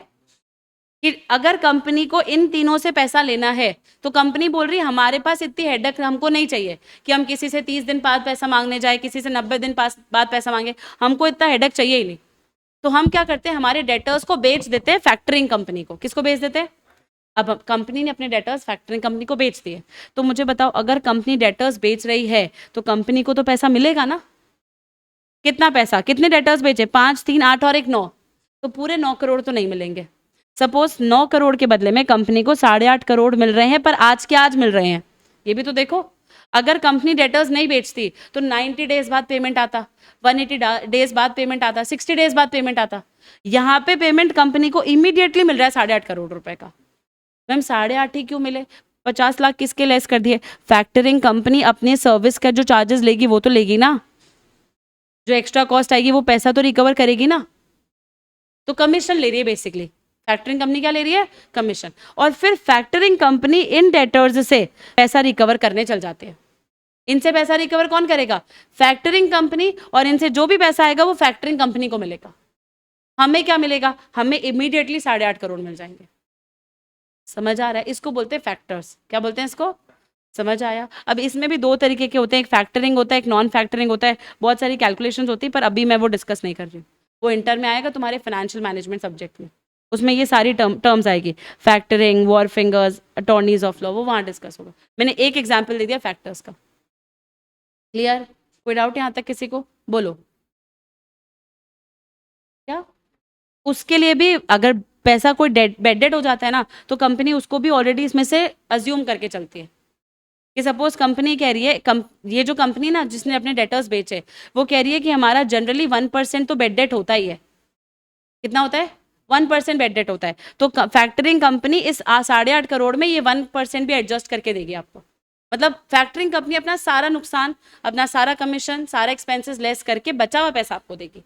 कि अगर कंपनी को इन तीनों से पैसा लेना है, तो कंपनी बोल रही है हमारे पास इतनी हेडेक हमको नहीं चाहिए कि हम किसी से 30 दिन बाद पैसा मांगने जाए, किसी से 90 दिन बाद पैसा मांगे, हमको इतना हेडेक चाहिए ही नहीं। तो हम क्या करते हैं, हमारे डेटर्स को बेच देते हैं फैक्टरिंग कंपनी को। किसको बेच देते हैं? अब कंपनी ने अपने डेटर्स फैक्टरिंग कंपनी को बेच दिए, तो मुझे बताओ, अगर कंपनी डेटर्स बेच रही है तो कंपनी को तो पैसा मिलेगा ना। कितना पैसा, कितने डेटर्स बेचे? 5, 3, 8 और 1, 9, तो पूरे 9 करोड़ तो नहीं मिलेंगे। सपोज 9 करोड़ के बदले में कंपनी को 8.5 करोड़ मिल रहे हैं, पर आज के आज मिल रहे हैं, ये भी तो देखो। अगर कंपनी डेटर्स नहीं बेचती तो 90 डेज बाद पेमेंट आता, 180 डेज बाद पेमेंट आता, 60 डेज बाद पेमेंट आता। यहाँ पे पेमेंट कंपनी को इमीडिएटली मिल रहा है 8.5 करोड़ रुपए का। मैम 8.5 ही क्यों मिले? 50 लाख किसके लेस कर दिए? फैक्टरिंग कंपनी अपने सर्विस का जो चार्जेस लेगी वो तो लेगी ना, जो एक्स्ट्रा कॉस्ट आएगी वो पैसा तो रिकवर करेगी ना। तो कमीशन ले रही है बेसिकली फैक्टरिंग कंपनी। क्या ले रही है? कमीशन। और फिर फैक्टरिंग कंपनी इन डेटर्स से पैसा रिकवर करने चल जाते हैं। इनसे पैसा रिकवर कौन करेगा? Factoring company. और इनसे जो भी पैसा आएगा वो फैक्टरिंग कंपनी को मिलेगा। हमें क्या मिलेगा? हमें इमीडिएटली 8.5 करोड़ मिल जाएंगे। समझ आ रहा है? इसको बोलते हैं फैक्टर्स। क्या बोलते हैं इसको? समझ आया? अब इसमें भी दो तरीके के होते हैं, एक फैक्टरिंग होता है, एक नॉन फैक्टरिंग होता है। बहुत सारी कैलकुलेशंस होती है, पर अभी मैं वो डिस्कस नहीं कर रही हूँ। वो इंटर में आएगा तुम्हारे फाइनेंशियल मैनेजमेंट सब्जेक्ट में, उसमें ये सारी टर्म्स आएगी, factoring, war fingers, attorneys of law, वो वहाँ डिस्कस होगा। मैंने एक एग्जाम्पल दे दिया फैक्टर्स का। क्लियर? कोई डाउट यहाँ तक किसी को? बोलो। क्या? उसके लिए भी अगर पैसा कोई बेड डेड हो जाता है ना, तो कंपनी उसको भी ऑलरेडी इसमें से अज्यूम करके चलती है कि सपोज कंपनी कह रही है, ये जो कंपनी ना जिसने अपने डेटर्स बेचे, वो कह रही है कि हमारा जनरली 1% तो बेड डेट होता ही है। कितना होता है? 1% बेड डेट होता है। तो फैक्टरिंग कंपनी इस 8.5 करोड़ में ये 1% भी एडजस्ट करके देगी आपको। मतलब फैक्टरिंग कंपनी अपना सारा नुकसान, अपना सारा कमीशन, सारा एक्सपेंसेस लेस करके बचा हुआ पैसा आपको देगी,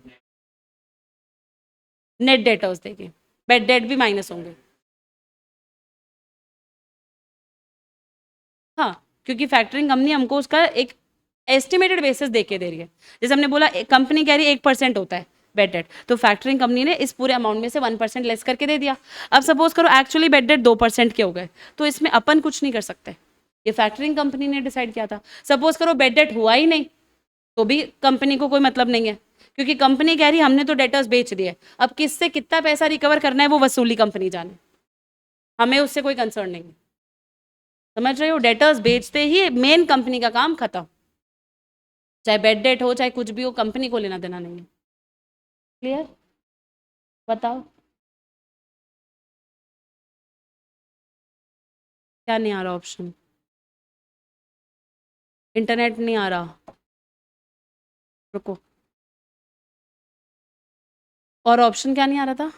नेट डेटर्स देगी। बेड डेट भी माइनस होंगे। हाँ, क्योंकि फैक्टरिंग कंपनी हमको उसका एक एस्टिमेटेड बेसिस दे के दे रही है। जैसे हमने बोला कंपनी कह रही है 1% होता है बेड डेट, तो फैक्टरिंग कंपनी ने इस पूरे अमाउंट में से 1% लेस करके दे दिया। अब सपोज करो एक्चुअली बेड डेट 2% के हो गए, तो इसमें अपन कुछ नहीं कर सकते, ये फैक्टरिंग कंपनी ने डिसाइड किया था। सपोज करो बेड डेट हुआ ही नहीं, तो भी कंपनी को कोई मतलब नहीं है, क्योंकि कंपनी कह रही है हमने तो डेटर्स बेच दिए, अब किससे कितना पैसा रिकवर करना है वो वसूली कंपनी जाने, हमें उससे कोई कंसर्न नहीं है। समझ रहे हो? डेटर्स बेचते ही मेन कंपनी का काम खत्म, चाहे बेड डेट हो चाहे कुछ भी हो, कंपनी को लेना देना नहीं है। क्लियर? बताओ क्या नहीं आ रहा? ऑप्शन इंटरनेट नहीं आ रहा, रुको। और ऑप्शन क्या नहीं आ रहा था?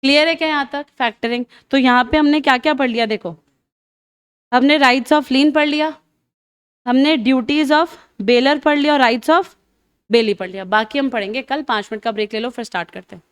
क्लियर है क्या यहाँ तक फैक्टरिंग? तो यहाँ पे हमने क्या क्या पढ़ लिया देखो, हमने राइट्स ऑफ लीन पढ़ लिया, हमने ड्यूटीज ऑफ बेलर पढ़ लिया और राइट्स ऑफ बेली पढ़ लिया। बाकी हम पढ़ेंगे कल। 5 मिनट का ब्रेक ले लो फिर स्टार्ट करते हैं।